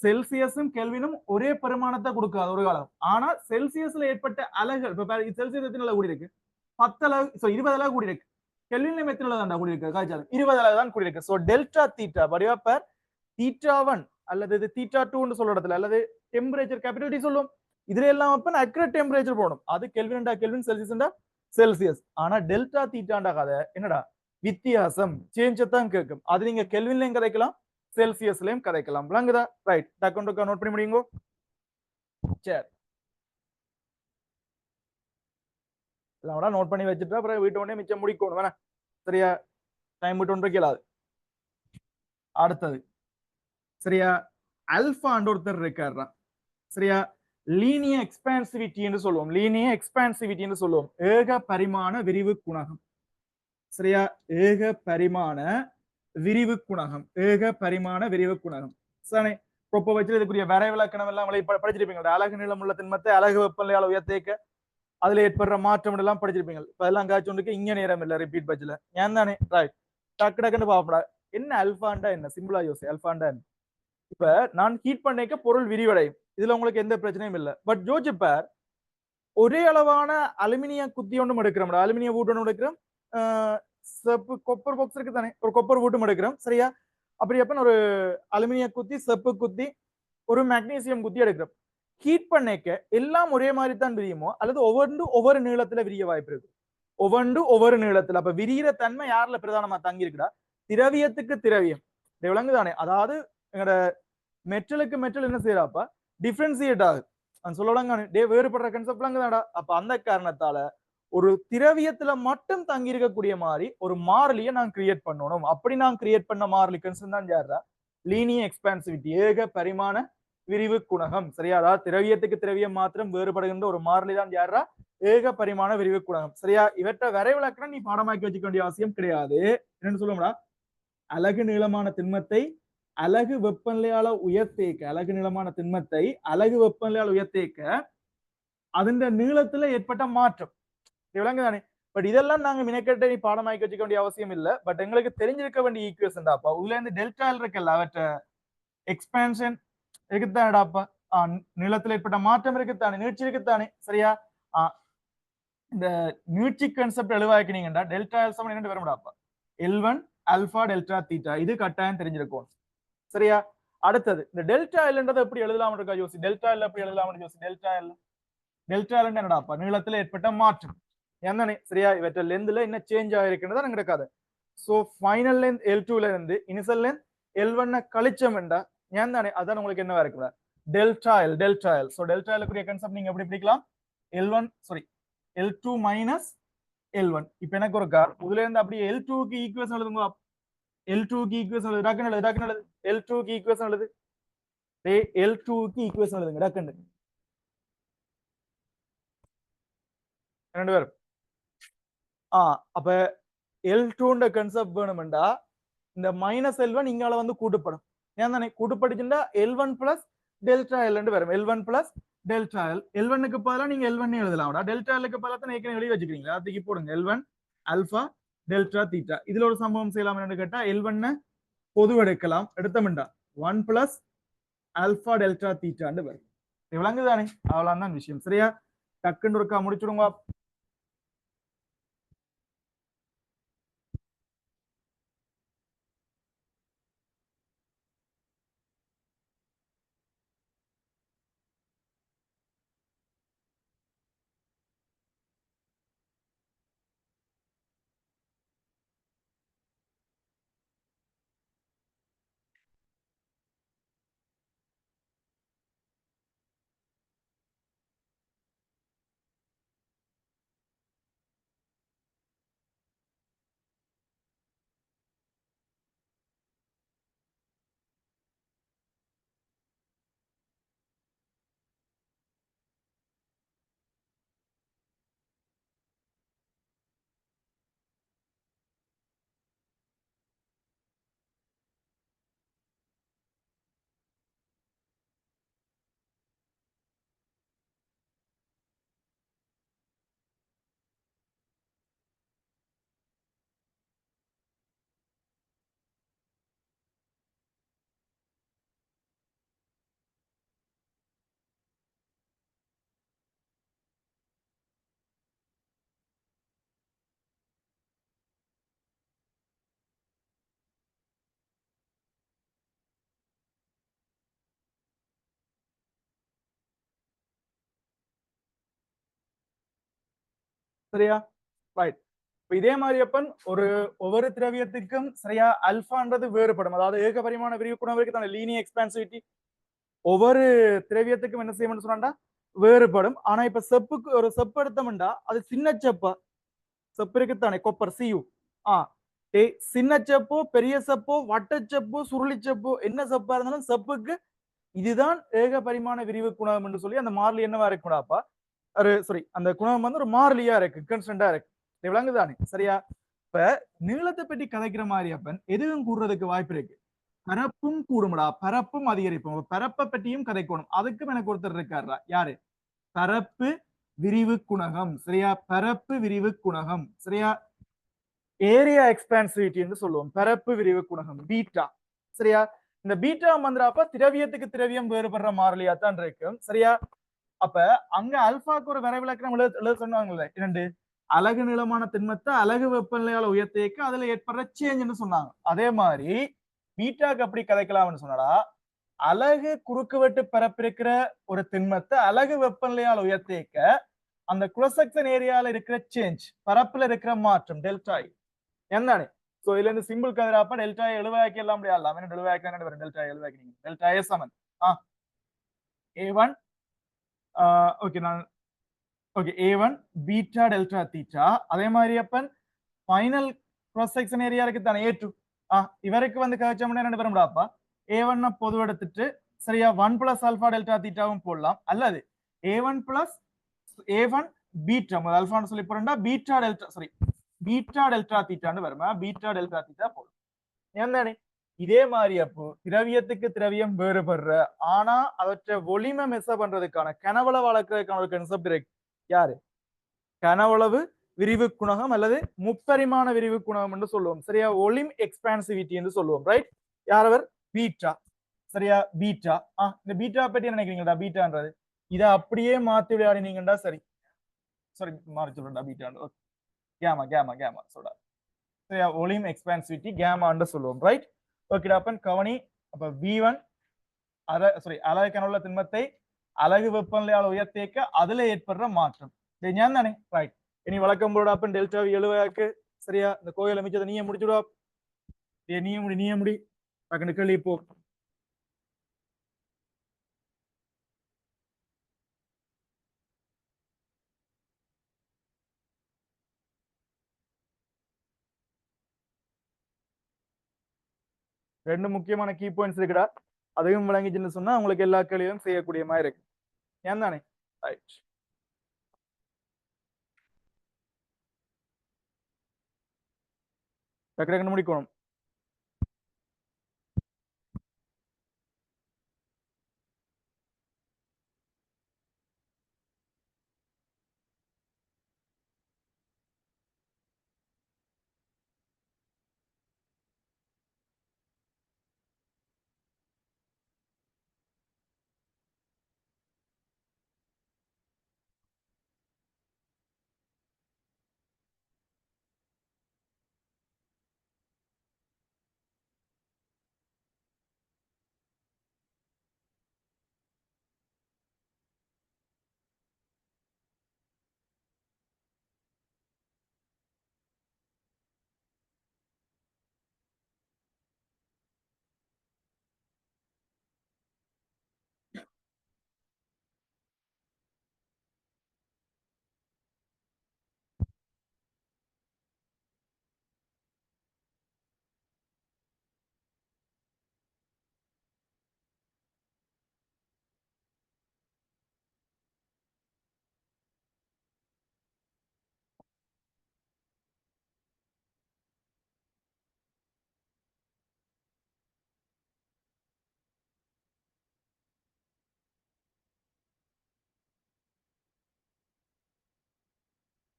செல்சியஸும் கெல்வினும் ஒரே பரிமாணத்தை கொடுக்காது ஒரு காலம். ஆனா செல்சியஸ்ல ஏற்பட்ட அலகுகள், இப்ப செல்சியஸ் எத்தனை அளவு கூடி இருக்கு, 10 அளவு, 20 அளவு கூடி இருக்கு. கெல்வின்ல எத்தனை அளவு தாண்டா கூடி இருக்கு, காய்ச்சாலும் 20 அளவு தான் கூடி இருக்கு. சோ டெல்டா தீட்டா வடிவப்ப தீட்டா 1 அல்லது தீட்டா 2 சொல்ற இடத்துல அல்லது டெம்பரேச்சர் கேபிட்டல் டி சொல்லுவோம். இதுல எல்லாம் அப்ப அக்யூரேட் டெம்பரேச்சர் போடணும். அது கெல்வின்டா கெல்வின், செல்சியஸ்டா செல்சியஸ். ஆனா டெல்டா தீட்டாண்டா கதை என்னடா வித்தியாசம், சேஞ்ச் தான் கேட்கும். அது நீங்க கெல்வின்லயும் கதைக்கலாம், செல்சியஸ்லயும் கதைக்கலாம். விளங்குதா? ரைட், டக்குன்னு நோட் பண்ணி முடியுங்க. சரி, எல்லாம் நோட் பண்ணி வச்சுட்டா அப்புறம் வீட்டு உடனே மிச்சம் முடிக்கணும் வேணா, சரியா. டைம் விட்டு ஒன்று கேளாது. அடுத்தது சரியா, அல்பாண்டு ஒருத்தர் இருக்காருதான், சரியா. லீனியர் எக்ஸ்பான்சிவிட்டி என்று சொல்லுவோம், லீனியர் எக்ஸ்பான்சிவிட்டி என்று சொல்லுவோம். ஏக பரிமாண விரிவு குணகம், சரியா. ஏக பரிமாண விரிவு குணகம், ஏக பரிமாண விரிவு குணகம், சரி. கொப்ப வச்சு இதுக்குரிய வரை விளக்கணம் எல்லாம் படிச்சிருப்பீங்க. அலகு நீளம் உள்ள திண்மத்தை அலகு வெப்பநிலையால் உயர்த்தேக்க அதுல ஏற்படுற மாற்றம் எல்லாம் படிச்சிருப்பீங்க. இப்ப எல்லாம் காய்ச்சொண்டுக்கு இங்க நேரம் இல்ல ரிப்பீட் பட்ஜ்ல, ஏன் தானே. ரைட், டக்கு டக்குன்னு பாப்படா. என்ன அல்பாண்டா என்ன, சிம்பிளா யோசி. அல்பாண்டா என்ன, இப்ப நான் ஹீட் பண்ணிக்க பொருள் விரிவடையும், இதுல உங்களுக்கு எந்த பிரச்சனையும் இல்ல. பட் ஜோஜிப்பார் ஒரே அளவான அலுமினிய குத்தி ஒன்றும் எடுக்கிறோம், அலுமினிய வூட் ஒன்று எடுக்கிறோம், செப்பு கொப்பர் பாக்ஸ் இருக்கு தானே, ஒரு கொப்பர் வூட்டும் எடுக்கிறோம், சரியா. அப்படி அப்ப ஒரு அலுமினிய குத்தி, செப்பு குத்தி, ஒரு மெக்னீசியம் குத்தி எடுக்கிறோம். ஹீட் பண்ணிக்க எல்லாம் ஒரே மாதிரி தான் விரியுமோ அல்லது ஒவ்வொரு நீளத்துல விரிய வாய்ப்பு இருக்கு, ஒவ்வொரு நீளத்துல. அப்ப விரிகிற தன்மை யாருல பிரதானமா தங்கி இருக்குடா, திரவியத்துக்கு திரவியம் விளங்குதானே. அதாவது எங்கட மெட்டலுக்கு மெட்டல் என்ன செய்யறாப்ப டிஃபரன்சியேட் ஆகுது, சொல்லலாங்க வேறுபடுற கன்செப்ட் விளங்குதாடா. அப்ப அந்த காரணத்தால ஒரு திரவியத்துல மட்டும் தங்கி இருக்கக்கூடிய மாதிரி ஒரு மாறிலியை நான் கிரியேட் பண்ணணும். அப்படி நான் கிரியேட் பண்ண மாறிலி கன்செப்ட் தான் யாரா லீனியர் எக்ஸ்பான்சிவிட்டி, ஏக பரிமாண விரிவு குணகம், சரியா. அதாவது திரவியத்துக்கு திரவியம் மாத்திரம் வேறுபடுகின்ற ஒரு மாறிலி தான் யாரா ஏக பரிமாண விரிவு குணகம், சரியா. இவற்றை வரைவிலக்கணம் நீ பாடமாக்கி வச்சுக்க வேண்டிய அவசியம் கிடையாது. என்னன்னு சொல்லுவோம்டா, அலகு நீளமான திண்மத்தை அலகு வெப்பநிலையால உயர்த்தேக்க, அலகு நீளமான திண்மத்தை அலகு வெப்பநிலையால் உயர்த்தேக்க அதன் நீளத்துல ஏற்பட்ட மாற்றம் விளங்குதானே. பட் இதெல்லாம் நாங்க மினக்கெட்ட நீ பாடமாக்கி வச்சுக்க வேண்டிய அவசியம் இல்ல. பட் எங்களுக்கு தெரிஞ்சிருக்க வேண்டிய ஈக்குவேஷன் தாப்பா. உள்ள இருந்து டெல்டா இருக்குல்ல, அவற்ற எக்ஸ்பான்ஷன் இருக்குதாடாப்பா. நீளத்துல ஏற்பட்ட மாற்றம் இருக்குத்தானே, நீட்சி இருக்குத்தானே, சரியா. இந்த நீட்சி கான்செப்ட் எழுவாக்கினீங்கடா டெல்டா எல் சமம் என்ன வரும்டாப்பா, L1 ஆல்பா டெல்டா தீட்டா. இது கட்டாயம் தெரிஞ்சிருக்கும், சரியா. அடுத்தது இந்த டெல்டா எல்ன்றதை எப்படி எழுதலாம் இருக்கா யோசி. டெல்டா எல் எப்படி எழுதலாம் யோசி. டெல்டா எல் என்னடாப்பா, நீளத்துல ஏற்பட்ட மாற்றம் என்னன்னு, சரியா. இவற்ற லென்த்ல என்ன சேஞ்ச் ஆயிருக்குன்னு எனக்கு கதை. சோ ஃபைனல் லென்த் L2ல இருந்து இனிஷியல் லென்த் L1 கழிச்சம் என்றா ஏன் தானே, அதான் உங்களுக்கு என்னவா இருக்குல்ல delta L. So delta L கூடிய கான்செப்ட் நீங்க எப்படி பிடிக்கலாம், L1 sorry L2 minus L1. இப்ப எனக்கு ஒரு கார் இதுல இருந்து அப்படியே L2 க்கு ஈக்குவேஷன் எழுதுங்க. L2 க்கு ஈக்குவேஷன் எழுது, டக்குன்னு எழுது. L2 க்கு ஈக்குவேஷன் எழுது, L2 க்கு ஈக்குவேஷன் எழுதுங்க டக்குன்னு ரெண்டு பேரும். அப்ப L2 கன்செப்ட் வேணும்டா இந்த மைனஸ் L1 இங்கால வந்து கூட்டுப்படும், ஏன் தானே. கூட்டுப்பட்டுச்சுன்னா L1 பிளஸ் டெல்டா எல் வரும். L1 plus delta L. L1க்கு பதிலா நீங்க L1 எழுதலாம், டெல்டா எல்லுக்கு பதிலா தான் ஏற்கனவே எழுதி வச்சுக்கிறீங்களா, அதுக்கு போடுங்க L1 ஆல்பா டெல்டா தீட்டா. இதுல ஒரு சம்பவம் செய்யலாம் என்னன்னு கேட்டா, L1 பொது எடுக்கலாம், எடுத்தோம்டா 1 பிளஸ் ஆல்பா டெல்டா தீட்டான்னு வரும். விளங்குதானே, அவ்வளவுதான் விஷயம், சரியா. டக்குன்னு இருக்கா முடிச்சுடுங்க. சரியா? ரைட். இப்ப இதே மாதிரி அப்பன் ஒவ்வொரு திரவியத்துக்கும் சரியா அல்பான்றது வேறுபடும். அதாவது ஏக பரிமாண விரிவு குணவிற்கு தானே லீனியர் எக்ஸ்பான்சிவிட்டி ஒவ்வொரு திரவியத்துக்கும் என்ன செய்யணும்னு சொன்னா வேறுபடும். ஆனா இப்ப செப்புக்கு ஒரு செப்பு எடுத்தோம்டா அது சின்ன செப்பா செப்பு இருக்குத்தானே கொப்பர் சியு ஆ சின்ன செப்போ பெரிய செப்போ வட்ட செப்போ சுருளி செப்போ என்ன செப்பா இருந்தாலும் செப்புக்கு இதுதான் ஏக பரிமாண விரிவு குணகம் என்று சொல்லி அந்த மாறிலி என்னவா இருக்கக்கூடாப்பா சாரி அந்த குணகம் வந்து ஒரு மாறிலியா இருக்கு கன்ஸ்டன்டா இருக்கு விளங்குதானே சரியா இப்ப நீளத்தை பற்றி கதைக்கிற மாதிரி அப்பன் எதுவும் கூறுறதுக்கு வாய்ப்பு இருக்கு பரப்பும் கூடும்டா பரப்பும் அதிகரிப்போம் பரப்பை பற்றியும் கதைக்கணும் அதுக்கும் எனக்கு ஒருத்தர் இருக்காரா யாரு பரப்பு விரிவு குணகம் சரியா பரப்பு விரிவு குணகம் சரியா ஏரியா எக்ஸ்பான்சிவிட்டி என்று சொல்லுவோம் பரப்பு விரிவு குணகம் பீட்டா சரியா இந்த பீட்டா மந்திராப்ப திரவியத்துக்கு திரவியம் வேறுபடுற மாறிலியா தான் இருக்கும் சரியா அப்ப அங்க அல்பாக்கு ஒரு வரைவிலக்கணம் எழுத சொன்னாங்கல்ல இரண்டு அலகு நிலமான திண்மத்தை அலகு வெப்பநிலையால உயர்த்திக்க அதுல ஏற்படுற சேஞ்ச்னு சொன்னாங்க அதே மாதிரி பீட்டாக்கு அப்படி கதைக்கலாம்னு சொன்னடா அலகு குறுக்குவெட்டு பரப்பிருக்கிற ஒரு திண்மத்தை அலகு வெப்பநிலையால் உயர்த்திக்க அந்த குரோசெக்ஷன் ஏரியால இருக்கிற சேஞ்ச் பரப்புல இருக்கிற மாற்றம் டெல்டா என்னன்னு சோ இதுல இருந்து சிம்பிள் கதிராப்ப டெல்டா எழுவாக்கி எல்லாம் முடியாது டெல்டாக்கி வரும் டெல்டா எழுவாக்கி நீங்க டெல்டா ஏ சமன் A1 ஓகே நான் okay A1 beta delta theta அதே மாதிரி அப்பன் ஃபைனல் கிராஸ் செக்ஷன் ஏரியா இருக்கு தானே A2 இவருக்கு வந்து கழிச்சோம்னா என்ன வரும்டாப்பா A1 பொது எடுத்துட்டு சரியா 1 பிளஸ் ஆல்பா டெல்டா தீட்டாவும் போடலாம் அல்லது A1 பிளஸ் A1 பீட்டா முதல் ஆல்பான்னு சொல்லி போறா beta delta sorry beta delta தீட்டான்னு வருமா பீட்டா டெல்டா தீட்டா போடும் என்னன்னு இதே மாதிரி அப்போ திரவியத்துக்கு திரவியம் வேறுபடுற ஆனா அவற்றை ஒளிமை மெச பண்றதுக்கான கனவளவு வளர்க்கறதுக்கான ஒரு கன்செப்ட் இருக்கு யாரு கனவளவு விரிவு குணகம் அல்லது முப்பரிமாண விரிவு குணகம் என்று சொல்லுவோம் சரியா ஒளிம் எக்ஸ்பான்சிவிட்டி என்று சொல்லுவோம் ரைட் யார் அவர் பீட்டா சரியா பீட்டா இந்த பீட்டா பத்தி என்ன நினைக்கிறீங்களா பீட்டான்றது இதை அப்படியே மாத்தி விளையாடினீங்கடா சரி சரி மாறி சொல்றா பீட்டான் கேமா கேமா கேமா சொல்றா சரியா ஒளிம் எக்ஸ்பான்சிவிட்டி கேமான்னு சொல்லுவோம் ரைட் ஓகேடா அப்பன் கவனி அப்ப V1 அலகு கனவுள்ள திண்மத்தை அலகு வெப்பநிலையால் உயர்த்திக்க அதுல ஏற்படுற மாற்றம் ஞான் தானே ரைட் இனி வழக்கம் போட அப்பன் டெல்டா எழுவாக்கு சரியா இந்த கோயில் அமைச்சதை நீயே முடிச்சுடுவா நீயே முடி டக்குனு கேள்வி போ ரெண்டு முக்கியமான கீ பாயிண்ட்ஸ் இருக்குடா அதையும் விளங்கிச்சுன்னு சொன்னா உங்களுக்கு எல்லா கேள்வியும் செய்யக்கூடிய மாதிரி இருக்கு ஏன் தானே ரைட் டக்கு முடிக்கணும்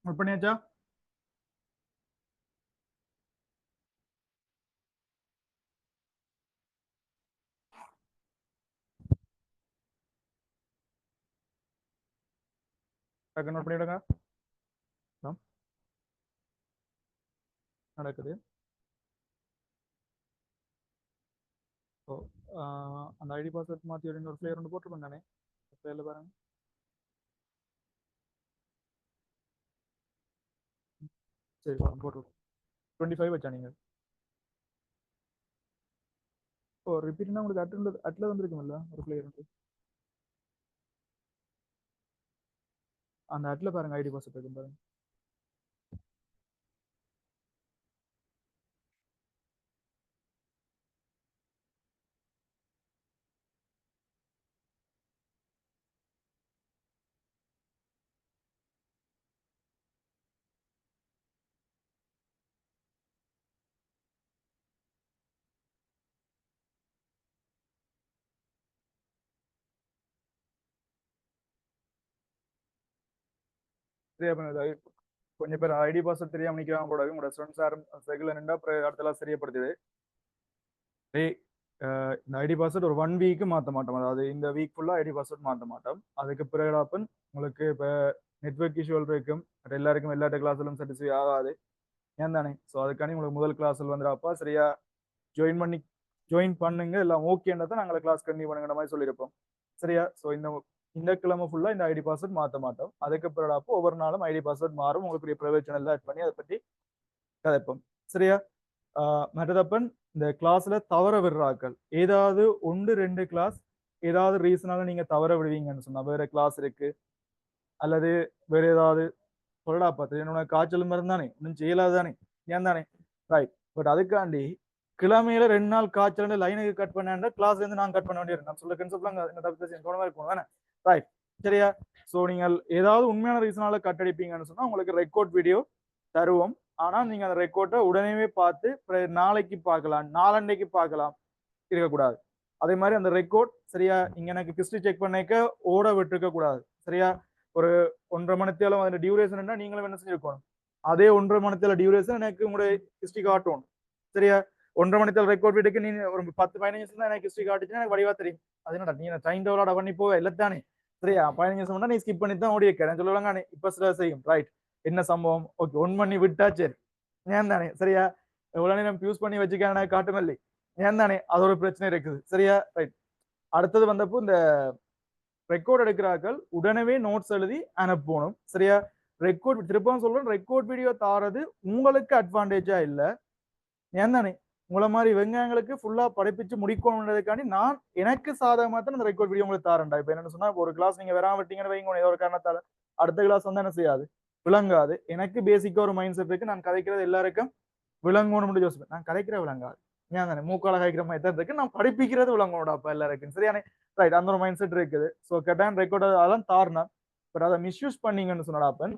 நோட் பண்ணியாச்சா டக்கு நோட் பண்ணிவிடுங்க நடக்குது ஸோ அந்த ஐடி பாஸ்வேர்ட் மாற்றி ஒரு ஃபிளேயர் ஒன்று போட்டுருப்பேன் நானே ஃபிளேயரில் பாருங்க சரி போட்டு 25 வச்சா நீங்க. ஓ ரிப்பீட்னா உங்களுக்கு அட்ல வந்துருக்கும்ல ஒரு பிளேயர். அந்த அட்ல பாருங்க ஐடி பாஸ்வேர்ட் இருக்கும் பாருங்க. சரியா கொஞ்சம் பேர் ஐடி பாஸ்வேர்ட் தெரியாம நிக்கிறாங்க கூட உங்களோட ஸ்டூடெண்ட்ஸ் யாரும் ரெகுலர் நின்றா அப்புறம் அடுத்தலாம் சரியப்படுத்துது. இந்த ஐடி பாஸ்வேர்ட் ஒரு 1 வீக் மாற்ற மாட்டோம். அதாவது இந்த வீக் ஃபுல்லா ஐடி பாஸ்வேர்ட் மாற்ற மாட்டோம். அதுக்கு பிறகு உங்களுக்கு இப்போ நெட்வொர்க் இஷ்யூல் இருக்கும், எல்லாருக்கும் எல்லா கிளாஸ்லும் சாட்டிஸ்ஃபை ஆகாது ஏன் தானே. ஸோ அதுக்காண்டி உங்களுக்கு முதல் கிளாஸில் வந்துடாப்பா சரியா ஜாயின் பண்ணுங்க, எல்லாம் ஓகேன்றதை நாங்கள் கிளாஸ் கண்டினியூ பண்ணுங்கிற மாதிரி சொல்லியிருப்போம் சரியா. ஸோ இந்த கிழமை ஃபுல்லா இந்த ஐடி பாஸ்வேர்ட் மாற்ற மாட்டோம். அதுக்கு பிறகு ஒவ்வொரு நாளும் ஐடி பாஸ்வேர்ட் மாறும். உங்களுக்கு ப்ரைவேட் சேனல் ஆட் பண்ணி அதை பற்றி கதைப்போம் சரியா. மற்றதப்பன் இந்த கிளாஸ்ல தவற விடுறாக்கள் ஏதாவது 1-2 கிளாஸ் ஏதாவது ரீசனால நீங்க தவற விடுவீங்கன்னு சொன்னா, வேற கிளாஸ் இருக்கு அல்லது வேற ஏதாவது சொல்லடா பார்த்து என்னோட காய்ச்சல் மருந்து தானே ஒன்றும் செய்யலாது தானே ஏன் தானே ரைட். பட் அதுக்காண்டி கிழமையில 2 நாள் காய்ச்சல் லைனுக்கு கட் பண்ண கிளாஸ்ல இருந்து நான் கட் பண்ண வேண்டியது நான் சொல்ல இருக்கும் தானே ரைட் சரியா. ஸோ நீங்கள் ஏதாவது உண்மையான ரீசனால கட் அடிப்பீங்கன்னு சொன்னா உங்களுக்கு ரெக்கார்ட் வீடியோ தருவோம். ஆனா நீங்க அந்த ரெக்கார்டை உடனே பார்த்து நாளைக்கு பார்க்கலாம், நாளண்டைக்கு பார்க்கலாம் இருக்கக்கூடாது. அதே மாதிரி அந்த ரெக்கார்ட் சரியா இங்க எனக்கு ஹிஸ்டரி செக் பண்ணிக்க ஓட விட்டுருக்க கூடாது சரியா. ஒரு 1.5 மணி நேரம் அந்த டியூரேஷன் நீங்களும் என்ன செஞ்சிருக்கணும், அதே 1.5 மணி நேரம் டியூரேஷன் எனக்கு உங்களுடைய ஹிஸ்டரி காட்டணும் சரியா. 1.5 மணி நேரம் ரெக்கார்ட் வீட்டுக்கு நீ ஒரு 10-15 நிமிஷம் தான் எனக்கு ஹிஸ்டரி காட்டுச்சுன்னா எனக்கு வடிவா தெரியும். அது என்னடா நீ டைம் டவுன்லோட் பண்ணி போக இல்லத்தானே சரியா. 15 நிமிஷம் நீ ஸ்கிப் பண்ணி தான் ஓடி வைக்கிறேன் சொல்லுவாங்க. இப்ப சில செய்யும் ரைட் என்ன சம்பவம் ஓகே 1 மணி விட்டா சரி ஏன் தானே சரியா. எவ்வளவு நேரம் யூஸ் பண்ணி வச்சுக்க காட்டும் இல்லை ஏன் தானே, அது ஒரு பிரச்சனை இருக்குது சரியா ரைட். அடுத்தது வந்தப்போ இந்த ரெக்கார்ட் எடுக்கிறார்கள் உடனே நோட்ஸ் எழுதி அனுப்பணும் சரியா. ரெக்கார்ட் திருப்பவும் சொல்றேன், ரெக்கார்ட் வீடியோ தாரது உங்களுக்கு அட்வான்டேஜா இல்ல ஏன் தானே. உங்களை மாதிரி வெங்காயங்களுக்கு ஃபுல்லா படிப்பிச்சு முடிக்கணும்ன்றதுக்காண்டி நான் எனக்கு சாதகமா தான் இந்த ரெக்கார்ட் வீடியோ உங்களுக்கு தாரண்டா. இப்ப என்ன சொன்னா ஒரு கிளாஸ் நீங்க வராம விட்டீங்கன்னு வைங்க ஏதோ ஒரு காரணத்தால அடுத்த கிளாஸ் வந்து என்ன செய்யாது விளங்காது. எனக்கு பேசிக்கா ஒரு மைண்ட் செட் இருக்கு, நான் கதைக்கிறது எல்லாருக்கும் விளங்கணும்னு யோசிப்பேன். நான் கதைக்கிற விளங்காது ஏன் தானே, மூக்கால கதைக்கிற மாதிரி தான் இருக்கு, நான் படிப்பிக்கிறது விளங்கணும்டா அப்ப எல்லாருக்கும் சரியானே ரைட். அந்த ஒரு மைண்ட் செட் இருக்குது. ஸோ கட்டான் ரெக்கார்ட் அதெல்லாம் தாரணம். பட் அதை மிஸ்யூஸ் பண்ணீங்கன்னு சொன்னடாப்பன்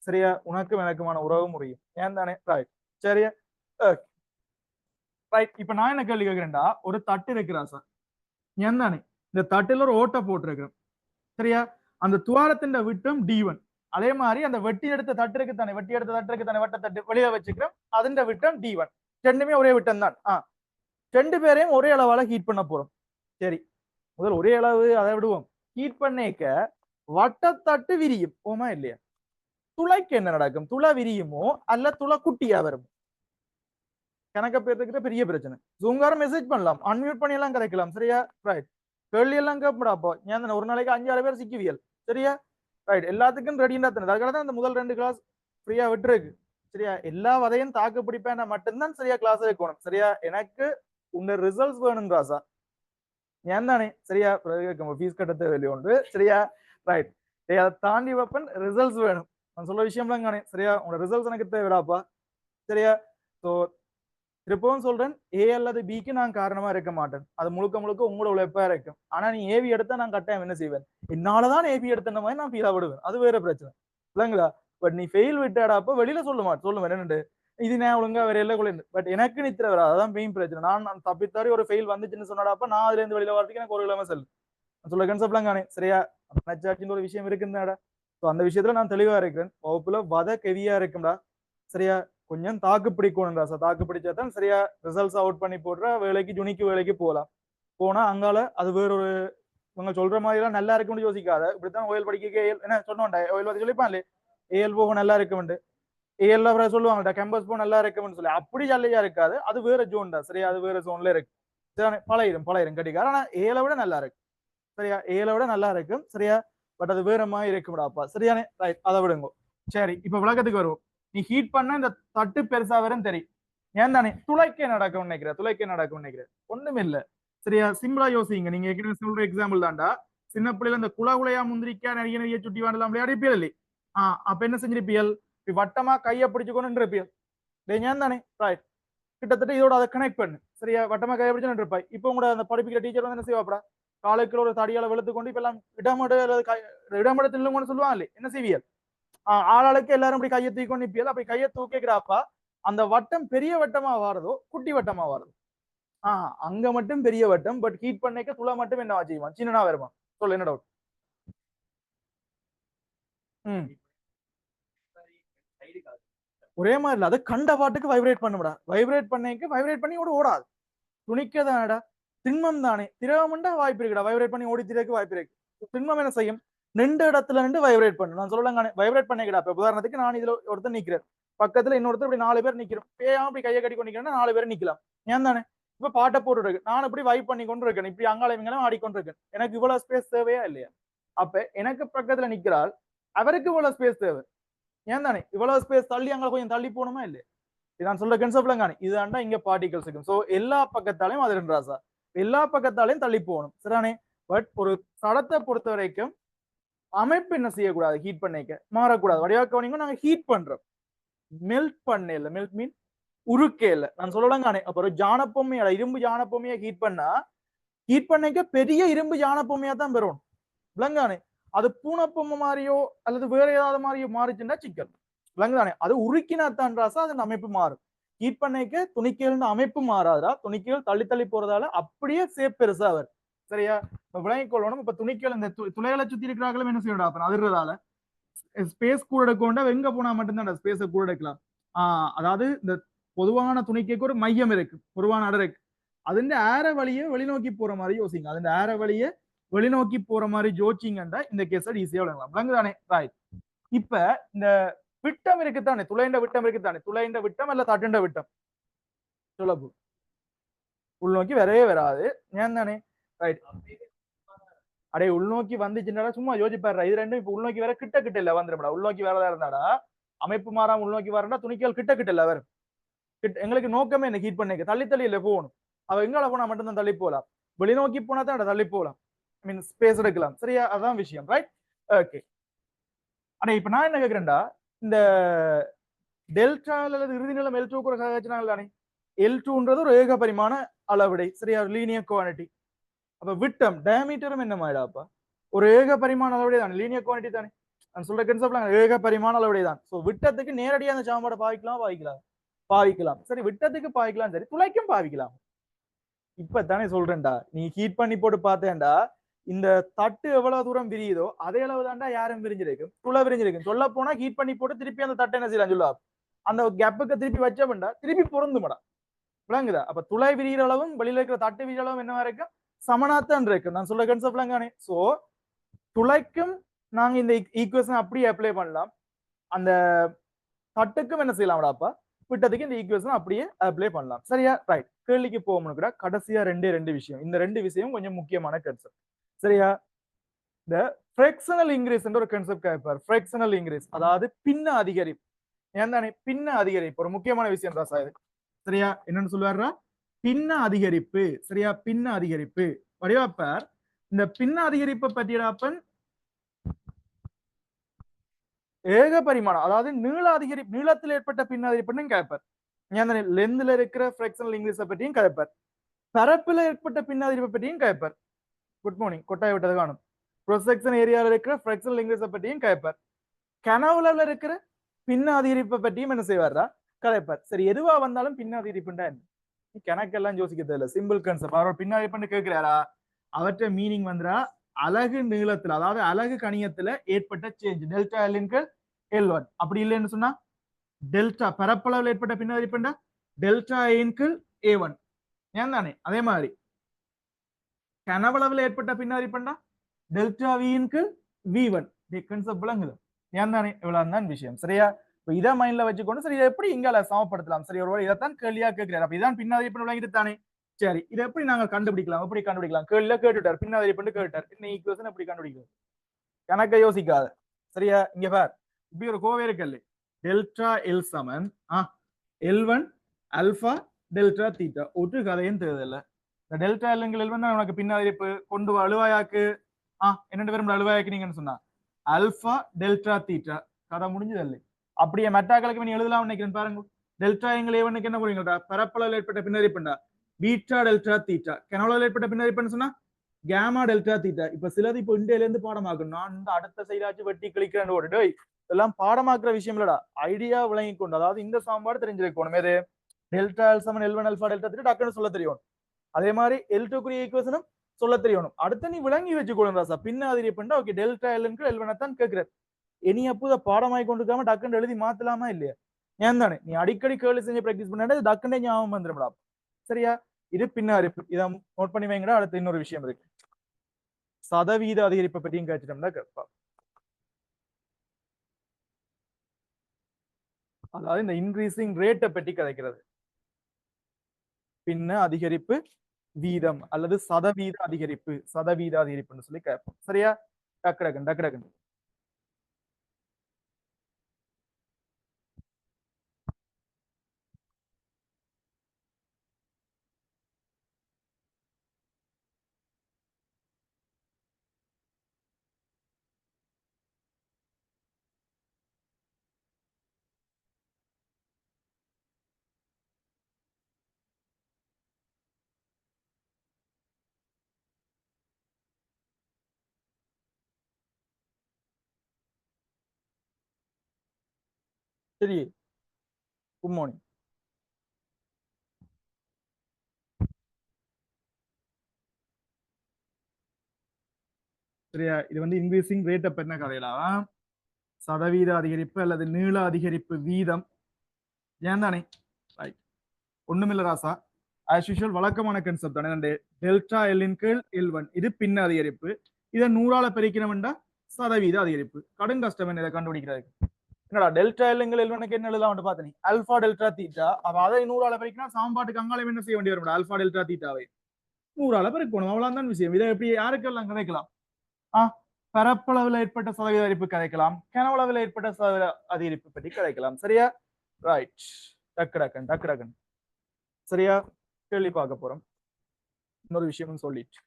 சரியா உனக்கும் எனக்குமான உறவு முறையும் ஏன் தானே ரைட் சரியா ரைட். இப்ப நான் என்ன கேள்வி கேட்கிறேன்டா, ஒரு தட்டு இருக்கிறா சார் ஏன் தானே, இந்த தட்டுல ஒரு ஓட்டை போட்டிருக்கிறேன் சரியா. அந்த துவாரத்தின் விட்டம் D1. அதே மாதிரி அந்த வெட்டி எடுத்த தட்டுக்கு தானே வட்ட தட்டு வெளியே வச்சுக்கிறோம், அதன் விட்டம் D1. ரெண்டுமே ஒரே விட்டம் தான். ரெண்டு பேரையும் ஒரே அளவால ஹீட் பண்ண போறோம் சரி. முதல் ஒரே அளவு அதை விடுவோம், ஹீட் பண்ணேக்க வட்டத்தட்டு விரியும் ஓமா இல்லையா. துளைக்கு என்ன நடக்கும், துளை விரியுமோ அல்ல துளை குட்டியா வரும் கணக்க பேர்த்துக்கிட்ட பெரிய பிரச்சனை. ஜூங்கார மெசேஜ் பண்ணலாம், அன்மியூட் பண்ணி எல்லாம் கதைக்கலாம் சரியா ரைட். கேள்வி எல்லாம் கேட்படா அப்போ ஏன் ஒரு நாளைக்கு 5-6 பேர் சிக்குவியல் சரியா ரைட். எல்லாத்துக்கும் ரெடியா தானே, அதுக்காக தான் இந்த முதல் 2 கிளாஸ் ஃப்ரீயா விட்டுருக்கு சரியா. எல்லா வதையும் தாக்கு பிடிப்பேன் மட்டும்தான் சரியா கிளாஸ் வைக்கணும் சரியா. எனக்கு உங்க ரிசல்ட்ஸ் வேணும் ராசா ஏன் தானே சரியா. ஃபீஸ் கட்ட தேவையில்லை ஒன்று சரியா ரைட். அதை தாண்டி வைப்பேன் ரிசல்ட்ஸ் வேணும், நான் சொல்ற விஷயம்லாம் காணே சரியா. உங்களோட ரிசல்ட்ஸ் எனக்கு தேவைடாப்பா சரியா. ஸோ திருப்பவும் சொல்றேன், ஏ அல்லது பிக்கு நான் காரணமா இருக்க மாட்டேன், அது முழுக்க முழுக்க உங்களோட உழைப்பா இருக்கும். ஆனா நீ ஏவி எடுத்தா நான் கட்டாயம் என்ன செய்வேன், என்னாலதான் ஏபி எடுத்த மாதிரி நான் ஃபீலா விடுவேன், அது வேற பிரச்சனை இல்லைங்களா. பட் நீ ஃபெயில் விட்டாடாப்ப வெளியில சொல்லுவேன் என்னண்டு இது நான் ஒழுங்கா வேற எல்லாம் கொள்ள. பட் எனக்கு நித்திர வராது, அதான் மெயின் பிரச்சனை. நான் தப்பித்தாரி ஒரு ஃபெயில் வந்துச்சுன்னு சொன்னாடாப்ப நான் அதுல இருந்து வெளியில வரதுக்கு எனக்கு ஒரு கிழமை செல் சொல்ல கன்செப்ட்லாம் காணே சரியா. நச்சாட்டின்னு ஒரு விஷயம் இருக்குந்தாடா. ஸோ அந்த விஷயத்துல நான் தெளிவா இருக்கிறேன். வகுப்புல வத கெவியா இருக்கும்டா சரியா. கொஞ்சம் தாக்கு பிடிக்கணும்டா சார், தாக்கு பிடிச்சா தான் சரியா ரிசல்ட்ஸ் அவுட் பண்ணி போடுற வேலைக்கு ஜுனிக்கு வேலைக்கு போகலாம். போனா அங்கால அது வேற ஒரு இவங்க சொல்ற மாதிரி எல்லாம் நல்லா இருக்கும்னு யோசிக்காத. இப்படித்தான் ஓயல் படிக்க என்ன சொன்னோண்டா ஓயல் பத்தி சொல்லிப்பான் ஏஎல் போக நல்லா இருக்குமெண்டு, ஏஎல் அப்புறம் சொல்லுவாங்கடா கேம்பஸ் போ நல்லா இருக்கும்னு சொல்லி, அப்படி ஜல்லையா இருக்காது, அது வேற ஜோன் தான் சரியா, அது வேற ஜோன்ல இருக்கு பழையிரும் கட்டிக்கார. ஆனா ஏல விட நல்லா இருக்கு சரியா, ஏல விட நல்லா இருக்கும் சரியா. பட் அது வேற மாதிரி இருக்கும்டாப்பா சரியானே ரைட். அதை விடுங்க சரி. இப்ப விளக்கத்துக்கு வருவோம். நீ ஹீட் பண்ண இந்த தட்டு பெருசா வரும் தெரியும். ஏன் தானே துளைக்க நடக்கும் நினைக்கிறேன் ஒண்ணும் இல்ல. சரியா, சிம்பிளா யோசிங்க. நீங்க ஏற்கனவே சொல்ற எக்ஸாம்பிள் தான்டா. சின்ன பிள்ளைல இந்த குலையா முந்திரிக்கா நிறைய சுட்டி வாண்டலாம் விளையாடிப்பியல் இல்லை. அப்ப என்ன செஞ்சிருப்பியல்? வட்டமா கையை பிடிச்சுக்கொண்டு இருப்பியல். ஏன் தானே ரைட். கிட்டத்தட்ட இதோட அதை கனெக்ட் பண்ணு. சரியா, வட்டமா கையை பிடிச்சு இருப்பாய். இப்போ கூட அந்த படிப்பிக்கிற டீச்சர் வந்து என்ன செய்வாப்படா, காலுக்குள்ள ஒரு தடியால வெளுத்து கொண்டு இப்ப எல்லாம் இடமடத்தில் சொல்லுவாங்க என்ன செய்வியல்? ஆளாளுக்கு எல்லாரும் இப்படி கையை தூக்கி கொண்டு நிற்பியல். அப்படி கையை தூக்கிக்கிறாப்பா அந்த வட்டம் பெரிய வட்டமா வாரதோ குட்டி வட்டமா வாரதோ? அங்க மட்டும் பெரிய வட்டம். பட் ஹீட் பண்ணிக்க துளை மட்டும் என்ன செய்வான், சின்னனா வருமா? சொல்லு, என்ன டவுட்? ஒரே மாதிரி இல்ல, அது கண்ட பாட்டுக்கு வைப்ரேட் பண்ணுடா. வைப்ரேட் பண்ணி கூட ஓடாது. துணிக்கதானடா, திண்மம் தானே. திரவம்ண்டா வாய்ப்பு இருக்குடா, வைப்ரேட் பண்ணி ஓடி திரைக்கு வாய்ப்பு இருக்கு. திண்மம் என்ன செய்யும்? நின்ற இடத்துல நின்று வைப்ரேட் பண்ணும். நான் சொல்லலாம் வைப்ரேட் பண்ணிக்கடா. இப்ப உதாரணத்துக்கு நான் இதுல ஒருத்தர் நிக்கிறேன், பக்கத்துல இன்னொருத்தர் இப்படி 4 பேர் நிக்கிறோம். பேயா இப்படி கையை கட்டி கொண்டு நிக்கிறேன்னா 4 பேர் நிக்கலாம். ஏன் தானே? இப்ப பாட்டை போட்டு இருக்கு, நான் இப்படி வைப் பண்ணி கொண்டு இருக்கேன், இப்படி அங்கால இவங்களும் ஆடிக்கொண்டு இருக்கேன். எனக்கு இவ்வளவு ஸ்பேஸ் தேவையா இல்லையா? அப்ப எனக்கு பக்கத்துல நிக்கிறாள், அவருக்கு இவ்வளவு ஸ்பேஸ் தேவை. ஏன் தானே? இவ்வளவு ஸ்பேஸ் தள்ளி அங்க கொஞ்சம் தள்ளி போகணுமா இல்லையா? நான் சொல்ற கன்செப்ட்ல காணி இதுதான்டா இங்க பார்ட்டிகல்ஸ் இருக்கும். சோ எல்லா பக்கத்தாலையும் அது ரெண்டு ராசா, எல்லா பக்கத்தாலையும் தள்ளி போகணும். சரிதானே? பட் ஒரு சடத்தை பொறுத்த வரைக்கும் அமைப்பு என்ன செய்யக்கூடாது, ஹீட் பண்ணிக்க மாறக்கூடாது. வடிவா கவனிங்க, நாங்க ஹீட் பண்றோம், மெல்ட் பண்ண இல்ல. மெல்ட் மீன் உருக்கே இல்ல. நான் சொல்லலாம் காணே. அப்புறம் ஜானப்பொம்மையா, இரும்பு ஜானப்பொம்மையா ஹீட் பண்ணிக்க பெரிய இரும்பு ஜானப்பொம்மையா தான் பெறும். விளங்கானே? அது பூனப்பொம்மை மாதிரியோ அல்லது வேற ஏதாவது மாதிரியோ மாறிச்சுன்னா சிக்கல். விளங்குதானே? அது உருக்கினாத்தான் ராசா அதன் அமைப்பு மாறும். ஹீட் பண்ணிக்க துணிக்கைகள் அமைப்பு மாறாதா, துணிக்கைகள் தள்ளி தள்ளி போறதால அப்படியே சேப் பெருசா வரும். சரியா? இப்ப விளங்கிக்கொள்ளணும். இப்ப துணிக்கைகள் இந்த துளைகளை சுத்தி இருக்கிறார்களும் என்ன செய்யணும், அப்ப அதிர்றதால ஸ்பேஸ் கூட எடுக்கொண்டா எங்க போனா மட்டும்தான் ஸ்பேஸை கூட எடுக்கலாம். அதாவது இந்த பொதுவான துணிக்கைக்கு ஒரு மையம் இருக்கு, பொதுவான அடர் இருக்கு. அதுന്റെ ஆர வழியை வெளிநோக்கி போற மாதிரி யோசிங்க. அதுന്റെ ஆர வழியை வெளிநோக்கி போற மாதிரி ஜோச்சிங்கண்டா இந்த கேஸை ஈஸியா விளங்கலாம். விளங்குதானே? ரைட். இப்ப இந்த விட்டம் இருக்குத்தானே, துளைண்ட விட்டம் இருக்குத்தானே, துளைண்ட விட்டம் அல்ல தட்டுண்ட விட்டம் சொல்லப்போ உள்நோக்கி வரவே வராது. ஏன் தானே? ரைட். அடே உள்நோக்கி வந்துச்சுன்னா சும்மா யோசிப்பாரு. இது ரெண்டும் இப்ப உள்நோக்கி வர கிட்ட கிட்ட இல்ல வந்துடும்டா. உள்நோக்கி வரதா இருந்தாடா அமைப்பு மாறாம உள்நோக்கி வரண்டா துணிக்கைகள் கிட்ட கிட்ட இல்ல வரும். எங்களுக்கு நோக்கமே என்ன, ஹீட் பண்ணிக்க தள்ளி தள்ளி இல்ல போகணும். அவ எங்கால போனா மட்டும்தான் தள்ளி போகலாம். வெளிநோக்கி போனா தான் தள்ளி போகலாம், மீன் ஸ்பேஸ் எடுக்கலாம். சரியா? அதான் விஷயம். ரைட். ஓகே. அடே இப்ப நான் என்ன கேக்குறேன்டா, இந்த டெல்டா அல்லது இறுதி நிலம் L2 தானே. L2ன்றது ஒரு ஏக பரிமாண அளவிடை. சரியா? Linear quantity. அப்ப விட்டம் டயமீட்டரும் என்ன மாயிடாப்பா, ஒரு ஏக பரிமாண அளவிடை தான், லீனியர் குவான்டிட்டி தானே. நான் சொல்ற கன்செப்ட்ல ஏக பரிமாண அளவிடை தான். சோ விட்டத்துக்கு நேரடியா அந்த சாம்பாடை பாவிக்கலாம். சரி, விட்டத்துக்கு பாவிக்கலாம், சரி துளைக்கும் பாவிக்கலாம். இப்ப தானே சொல்றேன்டா, நீ ஹீட் பண்ணி போட்டு பார்த்தேன்டா, இந்த தட்டு எவ்வளவு தூரம் விரியுதோ அதே அளவு தான்டா யாரும் விரிஞ்சிருக்கும், துளை விரிஞ்சிருக்கும். சொல்ல போனா ஹீட் பண்ணி போட்டு திருப்பி அந்த தட்டை என்ன செய்யலாம் சொல்லா, அந்த கேப்புக்கு திருப்பி வச்சவன்டா திருப்பி பொருந்துமடா. விளங்குதா? அப்ப துளை விரிகிற அளவும் வெளியில இருக்கிற தட்டு விரிகிற அளவும் என்னவா இருக்கும், சமனாத்தான் இருக்கு. நான் சொல்ற கன்செப்ட் விளங்கானே. சோ துளைக்கும் நாங்க இந்த ஈக்குவேஷன் அப்படியே அப்ளை பண்ணலாம், அந்த தட்டுக்கும் என்ன செய்யலாம்டாப்பா, விட்டதுக்கு இந்த ஈக்குவேஷன் அப்படியே அப்ளை பண்ணலாம். சரியா? ரைட். கேள்விக்கு போகணும் கூட கடைசியா ரெண்டு விஷயம். இந்த ரெண்டு விஷயம் கொஞ்சம் முக்கியமான கன்செப்ட். சரியா? இந்த ஃபிராக்ஷனல் இன்கிரீஸ் என்ற ஒரு கன்செப்ட் கேட்பார். ஃபிராக்ஷனல் இன்கிரீஸ் அதாவது பின்ன அதிகரிப்பு. ஏன் தானே? பின்ன அதிகரிப்பு ஒரு முக்கியமான விஷயம் ராசா இது. சரியா? என்னன்னு சொல்லுவாரா? பின்ன அதிகரிப்பு. சரியா? பின்ன அதிகரிப்பு வடிவாப்பார். இந்த பின்ன அதிகரிப்பை பற்றியடாப்பன் ஏக பரிமாணம், அதாவது நீள அதிகரிப்பு, நீளத்தில் ஏற்பட்ட பின்ன அதிகரிப்புன்னு கேட்பார். ஏன் லென்த்ல இருக்கிற ஃபிராக்ஷனல் இன்கிரீஸை பற்றியும் கேட்பார். பரப்புல ஏற்பட்ட பின்ன அதிகரிப்பை பற்றியும் கேட்பார். குட் மார்னிங், கொட்டாய் விட்டது காணும். ப்ரொசெக்ஷன் ஏரியாவில் இருக்கிற ஃபிராக்ஷனல் இன்கிரீஸை பற்றியும் கேட்பார். கனவுல இருக்கிற பின்ன அதிகரிப்பை பற்றியும் என்ன செய்வாரா, கதைப்பார். சரி, எதுவா வந்தாலும் பின்ன அதிகரிப்புண்டா என்ன, கணக்கெல்லாம் யோசிக்க தேவையில்ல, சிம்பிள் கான்செப்ட். அவரோட பின்ன அதிகரிப்புன்னு கேட்கிறாரா, அவற்றை மீனிங் வந்துடா அலகு நீளத்துல, அதாவது அலகு கணியத்துல ஏற்பட்ட சேஞ்ச் டெல்டா எல்லின்கள் L1. அப்படி இல்லைன்னு சொன்னா டெல்டா பரப்பளவில் ஏற்பட்ட பின்ன அதிகரிப்புண்டா டெல்டா ஏன்கள் A1. ஏன் தானே? அதே மாதிரி கனவளவில் ஏற்பட்ட பின்ன அதிகரிப்புண்டா டெல்டா வின்கள் V1. கான்செப்ட் விளங்குது. ஏன் தானே? இவ்வளவு தான் விஷயம். சரியா? இப்ப இதை மைண்ட்ல வச்சுக்கொண்டு சரி இதை எப்படி இங்கால சமப்படுத்தலாம். சரி, ஒருவேளை இதைத்தான் கேள்வியா கேட்கிறார். அப்ப இதான் பின்ன அதிகரிப்பு விளங்கிட்டு தானே. சரி, இதை எப்படி நாங்க கண்டுபிடிக்கலாம், எப்படி கண்டுபிடிக்கலாம்? கேள்வியில கேட்டுட்டார், பின்ன அதிகரிப்பு கேட்டார், என்ன ஈக்குவேஷன் எப்படி கண்டுபிடிக்கிறது, கணக்க யோசிக்காத. சரியா? இங்க பார், இப்படி ஒரு கோவை இருக்கல்ல, டெல்டா எல் சமன் L1 ஆல்பா டெல்டா தீட்டா ஒரு கதையும் தேவையில்லை. இந்த டெல்டா எல்லுங்கள் L1 தான் உனக்கு பின்னாதிரிப்பு கொண்டு அழுவாயாக்கு என்னென்ன பேரும் அழுவாயாக்குனீங்கன்னு சொன்னா ஆல்பா டெல்டா தீட்டா கதை முடிஞ்சது இல்லை. அப்படியே மெட்டாக்களுக்கு நீ எழுதலாம் நினைக்கிறேன் பாருங்க. டெல்டா எங்கள் A1க்கு என்ன போறீங்கடா பரப்பளவில் ஏற்பட்ட பின்னரிப்புண்டா பீட்டா டெல்டா தீட்டா கெனோவில் ஏற்பட்ட பின்னரிப்புன்னு சொன்னா கேமா டெல்டா தீட்டா. இப்ப சிலது இப்போ இந்தியில இருந்து பாடமாக்கணும். நான் இந்த அடுத்த சைடாச்சும் வெட்டி கிளிக்கிறேன் ஓடு இதெல்லாம் பாடமாக்குற விஷயம் இல்லடா ஐடியா விளங்கி கொண்டு அதாவது இந்த சாம்பாடு தெரிஞ்சிருக்கணும். எது டெல்டா எல் சமன் L1 ஆல்பா டெல்டா தீட்டா டக்குன்னு சொல்ல தெரியும். அதே மாதிரி L2 குரிய ஈக்குவேஷனும் சொல்ல தெரியணும். அடுத்து நீ விளங்கி வச்சுக்கணும் ராசா பின்னாதிரி பண்ணா ஓகே டெல்டா எல்லுக்கு L1 தான் கேட்கிறேன். இனி அப்போ பாடமாய் கொண்டு டக்குன்னு எழுதி மாத்தலாமா இல்லையா? ஏன் தானே நீ அடிக்கடி கேள்வி செஞ்சு பிராக்டிஸ் பண்ணா டக்குனே ஞாபகம் வந்துடும்டா. சரியா? இது பின்னாரிப்பு இதை நோட் பண்ணி வைங்கடா. அடுத்து இன்னொரு விஷயம் இருக்கு. சதவீத அதிகரிப்பை பற்றியும் கேட்டுட்டோம்னா கேட்பா. அதாவது இந்த இன்க்ரீசிங் ரேட்டை பற்றி கதைக்கிறது. பின்ன அதிகரிப்பு வீதம் அல்லது சதவீத அதிகரிப்புன்னு சொல்லி கேட்போம். சரியா? டக்கு சரி. Good morning. சரியா? இது வந்து இன்க்ரீசிங் ரேட்டை பற்றின கதையலாம். சதவீத அதிகரிப்பு அல்லது நீள அதிகரிப்பு வீதம் ஏன் தானே ரைட் ஒண்ணுமில்ல ராசா ஆஸ் யூஷுவல் வழக்கமான கன்செப்ட் தானே. டெல்டா எல்லின் கீழ் L1 இது பின்ன அதிகரிப்பு. இதை 100ஆல பெருக்கணும்டா சதவீத அதிகரிப்பு. கடும் கஷ்டம் என்ன இதை கண்டுபிடிக்கிறது. என்னடா டெல்டா எல்லுங்கள் L1க்கு என்ன எழுதலாம் பார்த்தனி ஆல்பா டெல்டா தீட்டா. அப்ப அதை 100ஆல பெருக்கினா சாம்பாட்டுக்கு அங்காளம் என்ன செய்ய வேண்டிய வரும் ஆல்பா டெல்டா தீட்டாவை 100ஆல பெருக்கணும். அவ்வளவுதான் விஷயம். இதை எப்படி யாருக்கெல்லாம் கதைக்கலாம்? பரப்பளவில் ஏற்பட்ட சதவீத அதிகரிப்பு கதைக்கலாம். கனவளவில் ஏற்பட்ட சதவீத அதிகரிப்பு பற்றி கதைக்கலாம். சரியா? ரைட். டக்கு சரியா? கேள்வி பார்க்க போறோம். இன்னொரு விஷயமும் சொல்லிட்டு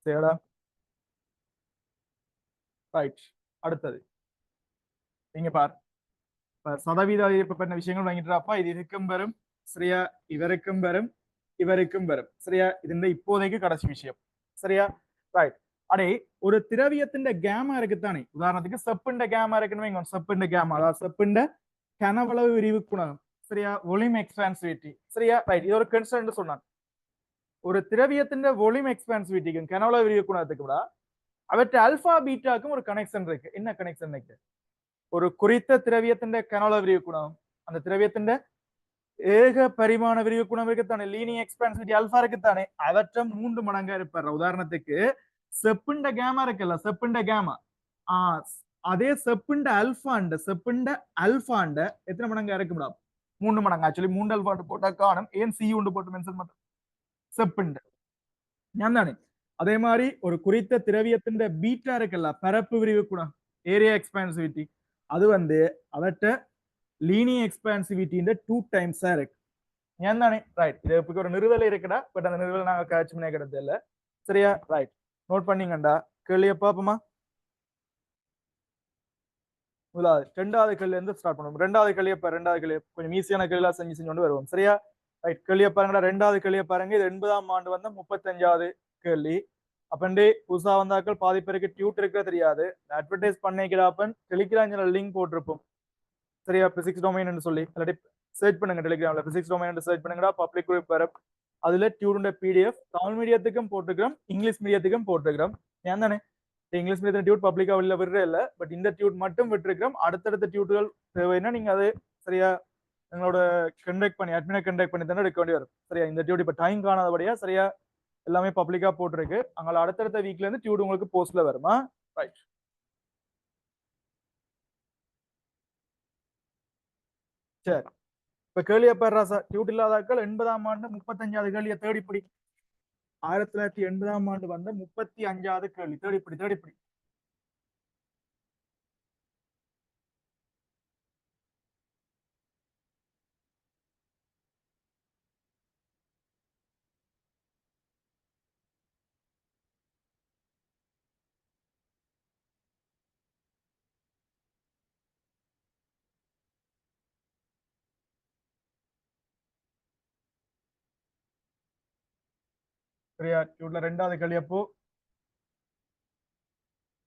சரிடா. ரைட். அடுத்தது நீங்க பார் சதவீத அதிகரிப்பு பண்ண விஷயங்கள் வாங்கிட்டுறாப்பா. இது இதுக்கும் வரும். சரியா? இவருக்கும் வரும் இவருக்கும் வரும். சரியா? இது இந்த இப்போதைக்கு கடைசி விஷயம். சரியா? ரைட். அடே ஒரு திரவியத்தின் கேமா இருக்குத்தானே. உதாரணத்துக்கு செப்புண்ட கேமா இருக்குன்னு செப்புண்ட கேமா அதாவது செப்புண்ட கனவளவு விரிவு குணகம். சரியா? ஒலிம் எக்ஸ்பான்சிவிட்டி. சரியா? ரைட். இது ஒரு கன்ஸ்டன்ட் சொன்னான். ஒரு திரவியத்தின் ஒலிம் எக்ஸ்பான்சிவிட்டிக்கும் கனவளவு விரிவு குணகத்துக்கு விட அவற்றை அல்பா பீட்டாக்கும் ஒரு கனெக்ஷன் இருக்கு. என்ன கனெக்ஷன் இருக்கு? ஒரு குறித்த திரவியத்தின் கனவளவு விரிவு குணகம் அந்த திரவியத்தின் ஏக பரிமாண விரிவு குணம் இருக்குத்தானே லீனியர் எக்ஸ்பான்சிவிட்டி அல்பா இருக்குத்தானே அவற்றை 3 மடங்கா இருப்பார். உதாரணத்துக்கு செப்புண்ட கேமா இருக்குல்ல செப்புண்ட கேமா அதே செப்புண்ட அல்பாண்ட எத்தனை மடங்கா இருக்கு மேடம்? 3 மடங்கு. ஆக்சுவலி 3 அல்பாண்டு போட்டா காணும். ஏன் சி உண்டு போட்டு மென்ஷன் பண்ற செப்புண்ட ஞான் தானே. அதே மாதிரி ஒரு குறித்த திரவியத்தின் பீட்டா இருக்குல்ல பரப்பு விரிவு குணம் ஏரியா எக்ஸ்பான்சிவிட்டி அது வந்து அவற்றை லீனியர் எக்ஸ்பான்சிவிட்டி 2 டைம்ஸ் இருக்கு. ஏன் தானே. ரைட். இது இப்போ ஒரு நிறுவல் இருக்குடா. பட் அந்த நிறுவல் நாங்க கேட்ச் பண்ணே கிடையாது இல்ல. சரியா? ரைட். நோட் பண்ணீங்கண்டா. கேள்விய பாப்போமா? முதலாவது 2வது கேள்வில இருந்து ஸ்டார்ட் பண்ணுவோம். 2வது கேள்விய கொஞ்சம் ஈஸியான கேள்வியா செஞ்சு கொண்டு வருவோம். சரியா? ரைட். கேள்விய பாருங்கடா. 2வது கேள்விய பாருங்க. இது 80ஆம் ஆண்டு வந்த 35வது கேள்வி. அப்பண்டே புதுசா வந்தாக்கள் பாதி பேருக்கு டியூட் இருக்க தெரியாது. அட்வர்டைஸ் பண்ணிக்கிறாப்பன் டெலிகிராம் சேனல் லிங்க் போட்டிருப்போம். சரியா? பிசிக்ஸ் டொமைன் சொல்லி இல்லாட்டி சர்ச் பண்ணுங்க டெலிகிராம்ல பிசிக்ஸ் டொமைன் சர்ச் பண்ணுங்கடா. பப்ளிக் குரூப் வர அதுல டியூடுண்ட பிடிஎஃப் தமிழ் மீடியத்துக்கும் போட்டுக்கிறோம் இங்கிலீஷ் மீடியத்துக்கும் போட்டுக்கிறோம். ஏன் தானே இங்கிலீஷ் மீடியத்தில் டியூட் பப்ளிக்கா வெளில விடுறே இல்லை, பட் இந்த டியூட் மட்டும் விட்டுருக்கிறோம். அடுத்தடுத்த டியூட்டுகள் தேவைன்னா நீங்க அது சரியா எங்களோட கண்டக்ட் பண்ணி அட்மினை கண்டக்ட் பண்ணி தானே எடுக்க வேண்டி வரும். சரியா இந்த டியூட் இப்போ டைம் காணாதபடியா சரியா எல்லாமே பப்ளிக்கா போட்டிருக்கு. அங்கே அடுத்தடுத்த வீக்ல இருந்து டியூட் உங்களுக்கு போஸ்ட்ல வருமா? ரைட். சரி, இப்ப கேள்வியை பெறாசா டியூட் இல்லாதாக்கள் 80ஆம் ஆண்டு 35வது கேள்வியை தேடிப்பிடி. 1980ஆம் ஆண்டு வந்த 35வது கேள்வி தேடிப்பிடி தேடிப்பிடி. சரியா டியூட்ல 2வது கேள்வி அப்போ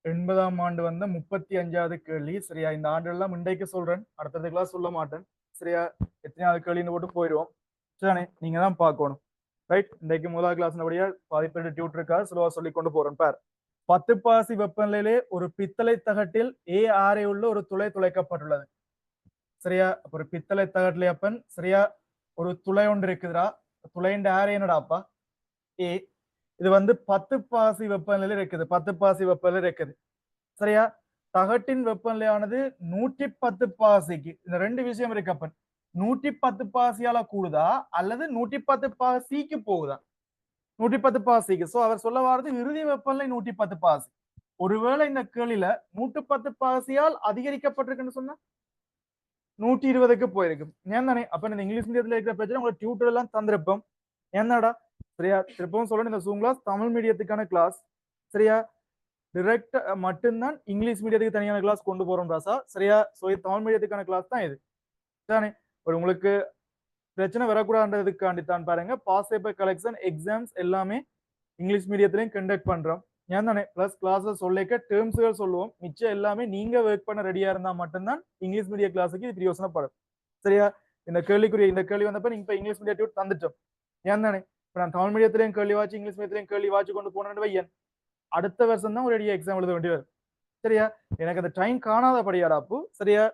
80ஆம் ஆண்டு வந்த 35வது கேள்வி. சரியா இந்த ஆண்டெல்லாம் இன்றைக்கு சொல்றேன், அடுத்தது கிளாஸ் சொல்ல மாட்டேன். சரியா எத்தனையாவது கேள்வின்னு போட்டு போயிடுவோம். சரிதானே நீங்க தான் பார்க்கணும். ரைட், இன்றைக்கு முதல் கிளாஸ் படியா பாதிப்பேடு டியூட் இருக்கா சுலவா சொல்லி கொண்டு போறேன். பார், 10 பாசி வெப்பநிலையிலே ஒரு பித்தளை தகட்டில் A6 உள்ள ஒரு துளை துளைக்கப்பட்டுள்ளது. சரியா ஒரு பித்தளை தகட்டிலே அப்பன் சரியா ஒரு துளை ஒன்று இருக்குதுடா. துளையின் ஆரை என்னடாப்பா ஏ. இது வந்து 10 பாசி வெப்பநிலையில இருக்குது. 10 பாசி வெப்பநிலை இருக்குது. சரியா தகட்டின் வெப்பநிலையானது 110 பாசிக்கு. இந்த ரெண்டு விஷயம் இருக்கு அப்பன். 110 பாசியால கூடுதா அல்லது 110 பாசிக்கு போகுதா? 110 பாசிக்கு. சோ அவர் சொல்ல வாரது இறுதி வெப்பநிலை 110 பாசி. ஒருவேளை இந்த கேள்வியில 110 பாசியால் அதிகரிக்கப்பட்டிருக்குன்னு சொன்னா 120க்கு போயிருக்கும். ஏன் தானே அப்ப இந்த இங்கிலீஷ் மீடியத்துல இருக்கிற பிரச்சனை உங்களுக்கு டியூட்டர் எல்லாம் தந்திருப்போம். என்னடா சரியா திருப்பவும் சொல்லணும், இந்த ஜூம் கிளாஸ் தமிழ் மீடியத்துக்கான கிளாஸ். சரியா டிரெக்ட் மட்டும்தான் இங்கிலீஷ் மீடியத்துக்கு தனியான கிளாஸ் கொண்டு போறோம் ராசா. சரியா சோ தமிழ் மீடியத்துக்கான கிளாஸ் தான் இது. தானே ஒரு உங்களுக்கு பிரச்சனை வரக்கூடாதுன்றதுக்காண்டி தான் பாருங்க பாஸ் பேப்பர் கலெக்ஷன் எக்ஸாம்ஸ் எல்லாமே இங்கிலீஷ் மீடியத்திலையும் கண்டக்ட் பண்றோம். ஏன் தானே பிளஸ் கிளாஸஸ் சொல்லிக்க டேர்ம்ஸ்கள் சொல்லுவோம். மிச்சம் எல்லாமே நீங்க ஒர்க் பண்ண ரெடியா இருந்தா மட்டும்தான் இங்கிலீஷ் மீடிய கிளாஸுக்கு இது பிரயோசனப்படும். சரியா இந்த கேள்வி வந்தப்ப நீங்க இப்ப இங்கிலீஷ் மீடியம் டியூட் தந்துட்டோம். ஏன் தானே இப்ப நான் தமிழ் மீடியத்திலையும் கேள்வி வாச்சு இங்கிலீஷ் மீடியத்திலையும் கேள்வி வாச்சு கொண்டு போனேன்னு வையன் அடுத்த வருஷம் தான் ஒரு ரெடியா எக்ஸாம் எழுத வேண்டி வரும். சரியா எனக்கு அந்த டைம் காணாதபடியாடாப்பு. சரியா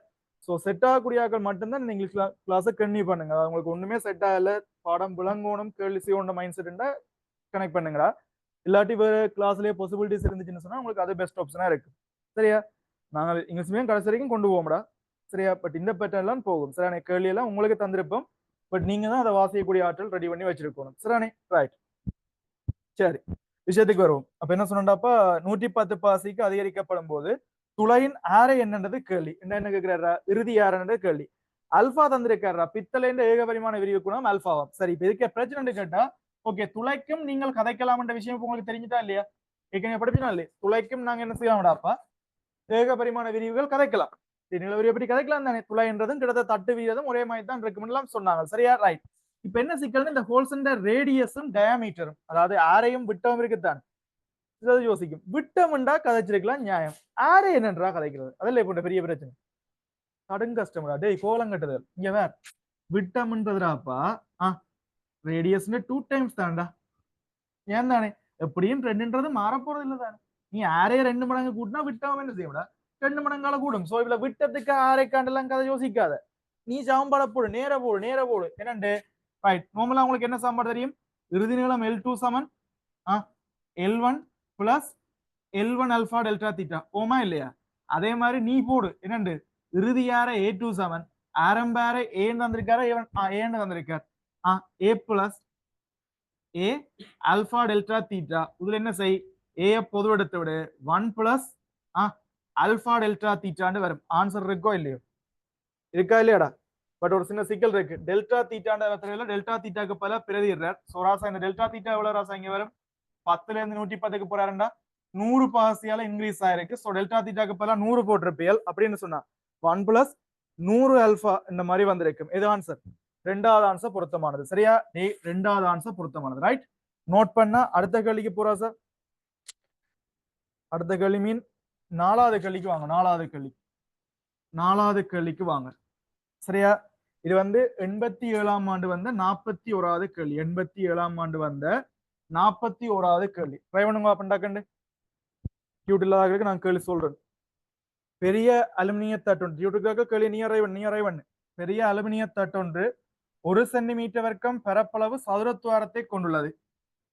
ஸோ செட் ஆகக்கூடிய ஆக்கள் மட்டும்தான் இந்த இங்கிலீஷ் கிளாஸை கன்டினியூ பண்ணுங்க. உங்களுக்கு ஒண்ணுமே செட் ஆகல, பாடம் விளங்கணும், கேள்வி செய்யணும் மைண்ட் செட்டா கனெக்ட் பண்ணுங்கடா. இல்லாட்டி வேற கிளாஸ்லயே பாசிபிலிட்டிஸ் இருந்துச்சுன்னு சொன்னா உங்களுக்கு அது பெஸ்ட் ஆப்ஷனா இருக்கு. சரியா நாங்கள் இங்கிலீஷ் மீடியம் கடைசி வரைக்கும் கொண்டு போவோம்டா. சரியா பட் இந்த பேட்டர்ன்லாம் போகும். சரியான கேள்வி எல்லாம் உங்களுக்கு தந்திருப்போம். பட் நீங்க தான் அதை வாசிக்கக்கூடிய ஆற்றல் ரெடி பண்ணி வச்சிருக்கணும். சரியானே ரைட். சரி விஷயத்துக்கு வருவோம். அப்ப என்ன சொன்னாப்பா 110 பாசிக்கு அதிகரிக்கப்படும் போது துளையின் ஆரை என்னன்றது கேள்வி. என்ன கேட்கிறாரா இறுதி ஆரன்றது கேள்வி. அல்பா தந்திருக்காரா பித்தளைன்ற ஏகபரிமாண விரிவு குணம் அல்பாவாம். சரி இப்ப இதுக்கு பிரச்சனை கேட்டா ஓகே துளைக்கும் நீங்கள் கதைக்கலாம் என்ற விஷயம் உங்களுக்கு தெரிஞ்சுட்டா இல்லையா? ஏற்கனவே படிச்சுனா இல்லையா? துளைக்கும் நாங்க என்ன செய்யலாம்டாப்பா ஏகபரிமாண விரிவுகள் கதைக்கலாம். நிலவரி எப்படி கதைக்கலாம் தானே? துளைன்றதும் கிட்டத்தட்ட தட்டு வீதம் ஒரே மாதிரி தான் இருக்குமெல்லாம் சொன்னாங்க. சரியா ரைட். இப்ப என்ன சிக்கல்னு இந்த ஹோல்ஸ் ரேடியஸும் டயாமீட்டரும் அதாவது ஆரையும் விட்டமும் இருக்குத்தான் யோசிக்கும். விட்டமுண்டா கதைச்சிருக்கலாம் நியாயம். ஆரே என்னன்றா கதைக்கிறது அதெல்லாம் இப்ப பெரிய பிரச்சனை கடுங்கஷ்டம்டா. டேய் கோலம் கட்டுதல் இங்க வேற விட்டம்ன்றதுடாப்பா ரேடியஸ் 2 டைம்ஸ் தான்டா. ஏன் தானே எப்படியும் 2ன்றது மாறப்போறது இல்லை தானே. நீ ஆரே 2 மடங்கு கூட்டினா விட்டம் என்ன செய்யடா 2 மடங்கால கூடும். சோ இவ்வளவு விட்டத்துக்கு ஆரைக்காண்டெல்லாம் கதை யோசிக்காத. நீ சாம்பாட போடு நேர போடு என்னண்டு ரைட். நார்மலா உங்களுக்கு என்ன சாம்பாடு தெரியும்? இறுதி நீளம் L2 சமன் L1 plus L1 alpha delta theta ஓமா இல்லையா? அதே மாதிரி நீ போடு என்னண்டு இறுதி யார A2 சமன் ஆரம்பார ஏன்னு தந்திருக்காரு ஏன்னு தந்திருக்காரு A plus A alpha delta theta. இதுல என்ன செய் ஏ பொது எடுத்து விடு 1 பிளஸ் அல்பா டெல்டா தீட்டான்னு வரும். ஆன்சர் இருக்கோ இல்லையோ? இருக்கா இல்லையாடா? பட் ஒரு சின்ன சிக்கல் இருக்கு. டெல்டா தீட்டாண்ட டெல்டா தீட்டாக்கு பல பிரதிடுறார். சோ ராசா இந்த டெல்டா தீட்டா எவ்வளவு ராசா இங்க வரும்? 10ல இருந்து 110க்கு போறாருண்டா 100 பாசியால இன்க்ரீஸ் ஆயிருக்கு. சோ டெல்டா தீட்டாக்கு பல 100 போட்டிருப்பியல் அப்படின்னு சொன்னா 1 பிளஸ் 100 அல்பா இந்த மாதிரி வந்திருக்கும். இது ஆன்சர். ரெண்டாவது ஆன்சர் பொருத்தமானது. சரியா ரெண்டாவது ஆன்சர் பொருத்தமானது. ரைட் நோட் பண்ணா அடுத்த கேள்விக்கு போறா சார். அடுத்த கேள்வி மீன் 4வது கேள்விக்கு வாங்க. 4வது கேள்விக்கு வாங்க. சரியா இது வந்து 87ஆம் ஆண்டு வந்த 41வது கேள்வி. 87ஆம் ஆண்டு வந்த 41வது கேள்வி. ட்ரை பண்ணுங்க அப்பண்டா கண்டு டியூட் இல்லாதவர்களுக்கு நான் கேள்வி சொல்றேன். பெரிய அலுமினிய தட்டொன்று டியூட்டுக்காக கேள்வி நீ அறைவன் பெரிய அலுமினிய தட்டொன்று 1 சென்டிமீட்டர் வர்க்கம் பரப்பளவு சதுரத்துவாரத்தை கொண்டுள்ளது.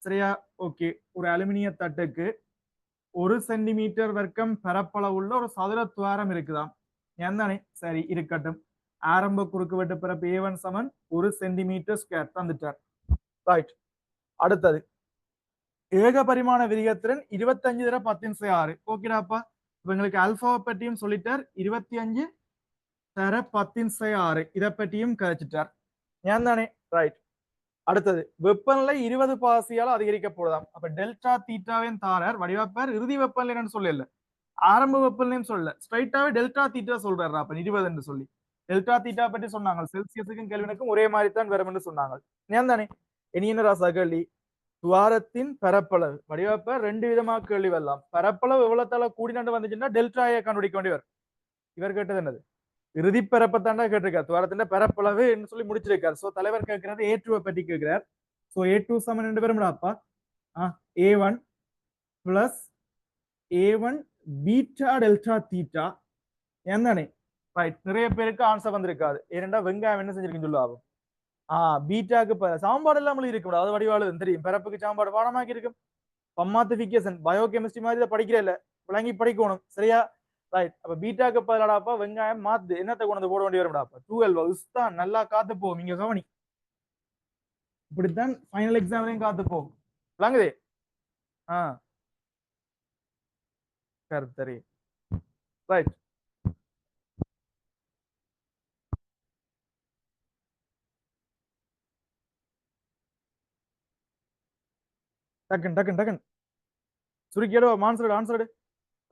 சரியா? ஓகே. ஒரு அலுமினிய தட்டுக்கு 1 சென்டிமீட்டர் வர்க்கம் பரப்பளவுள்ள ஒரு சதுரத்துவாரம் இருக்குதாம். தானே? சரி, இருக்கட்டும். ஆரம்ப குறுக்குவெட்டு பரப்பு A1 சமன் 1 சென்டிமீட்டர் ஸ்கொயர் தந்துட்டார். ரைட். அடுத்தது ஏக பரிமாண விரிகத்திறன் 25 × 10⁶. ஓகேடாப்பா. இப்ப எங்களுக்கு அல்பாவை பற்றியும் சொல்லிட்டார், 25 × 10⁶. இதை பற்றியும் கழிச்சிட்டார். தானே? ரைட். அடுத்தது வெப்பநிலை 20 பாசியால் அதிகரிக்கப்படுதாம். அப்ப டெல்டா தீட்டாவின் தாரர் வடிவப்பார் இறுதி வெப்பநிலை என்னன்னு சொல்லல, ஆரம்ப வெப்பநிலையும் சொல்ல, ஸ்ட்ரைட்டாவே டெல்டா தீட்டா சொல்றாரு. அப்ப 20 என்று சொல்லி டெல்டா தீட்டா பற்றி சொன்னாங்க. செல்சியஸுக்கும் கெல்வினுக்கும் ஒரே மாதிரி தான் வரும் என்று சொன்னாங்க. தானே? இனி என்ன ராசா கேள்வி? துவாரத்தின் பரப்பளவு வடிவப்ப 2 விதமா கேள்வி வரலாம். பரப்பளவு எவ்வளவுத்தால கூடினாண்டு வந்துச்சுன்னா டெல்டாயை கண்டுபிடிக்க வேண்டியவர். இவர் கேட்டது என்னது? இறுதி பரப்பத்தாண்டா கேட்டிருக்காரு. துவாரத்தின் பரப்பளவு சொல்லி முடிச்சிருக்காரு. சோ தலைவர் கேட்கிறது A2 பற்றி கேட்கிறார். சோ A2 சமன் 2 பேரும்டாப்பா. A1 plus A1 beta delta theta. தானே? ரைட். நிறைய பேருக்கு ஆன்சர் வந்திருக்காது. ஏனென்றா வெங்காயம் என்ன செஞ்சிருக்குன்னு சொல்லுவாங்க. பீட்டாக்கு சாம்பாடு இல்லாமல் இருக்க கூடாது. வடிவாளு தெரியும். பிறப்புக்கு சாம்பாடு பாடமாக்கி இருக்கும். பம்மாத்திபிகேஷன் பயோகெமிஸ்ட்ரி மாதிரி இதை படிக்கிற இல்ல, விளங்கி படிக்கணும். சரியா? ரைட். அப்ப பீட்டாக்கு பதிலாடாப்பா வெங்காயம் மாத்து என்னத்தை கொண்டு போட வேண்டிய வரும்டாப்பா 12 உஸ்தான் நல்லா காத்து போகும். இங்க கவனி, இப்படித்தான் ஃபைனல் எக்ஸாம்லயும் காத்து போகும். விளங்குதே? கருத்தரி. ரைட். டக்குன் டக்குன் டக்குன் சுருக்கியோ ஆன்சர்.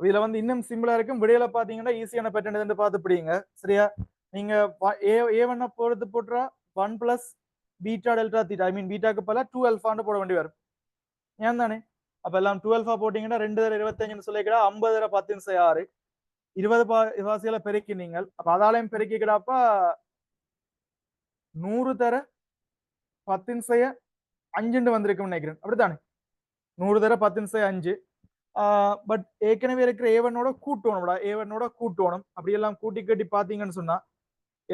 இதுல வந்து இன்னும் சிம்பிளா இருக்கும். விடையில பாத்தீங்கன்னா ஈஸியான பேட்டர்ன் பார்த்து பிடிங்க. சரியா? நீங்க A1 பொறுத்து போட்டுறா 1 பிளஸ் பீட்டா டெல்டா தீட்டா, ஐ மீன் பீட்டாக்கு பல 2 அல்பான்னு போட வேண்டி வரும். தானே? அப்ப எல்லாம் 2 அல்பா போட்டீங்கன்னா 2 25 சொல்லிக்கிறா 50 10⁶. 20 வாசியில பெருக்கி நீங்கள் அப்ப அதாலையும் பெருக்கிக்கிடாப்பா 100 10⁵ வந்திருக்கும் நினைக்கிறேன். அப்படித்தானே? 100 10⁵. பட் ஏற்கனவே இருக்கிற A1ஓட கூட்டணும்டா. A1ஓட கூட்டணும். அப்படி எல்லாம் கூட்டி கட்டி பாத்தீங்கன்னு சொன்னா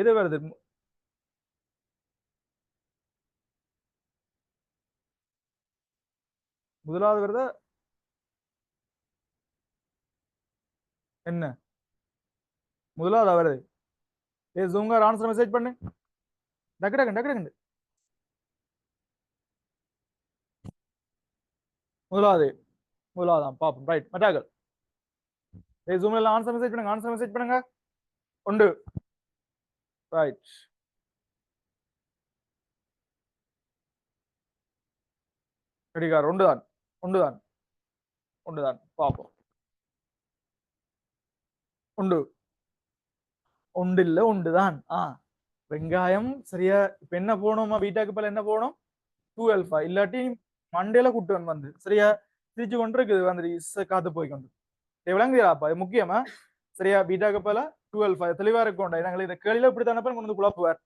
எது வருது? முதலாவது வருதா என்ன? முதலாவது வருது. ஜூம்கார் ஆன்சர் மெசேஜ் பண்ணு. டக்கு டக்கு டக்கு டக்கு. முதலாவதான் பாப்போம். ரைட். மட்டாக்கள் ஜூம்ல ஆன்சர் மெசேஜ் பண்ணுங்க. ஆன்சர் மெசேஜ் பண்ணுங்க. உண்டு. ரைட். கடிகார் ஒன்றுதான். ஒன்றுதான். ஒன்றுதான். பாப்போம். உண்டு. ஒன்று இல்ல ஒன்றுதான். வெங்காயம். சரியா? இப்ப என்ன போனோமா? பீட்டாக்கு பல என்ன போனோம்? 2 அல்பா. இல்லாட்டி மண்டேல கூட்டுவன் வந்து சரியா திரிச்சு கொண்டு இருக்குது வந்து காத்து போய்கொண்டு விளங்குதாப்பா. இது முக்கியமா? சரியா? பீட்டாக்கு பல 2 அல்பா தெளிவா இருக்கும். நாங்கள் இந்த கேள்வியில இப்படி தானே கொண்டு வந்து குழப்புவார்.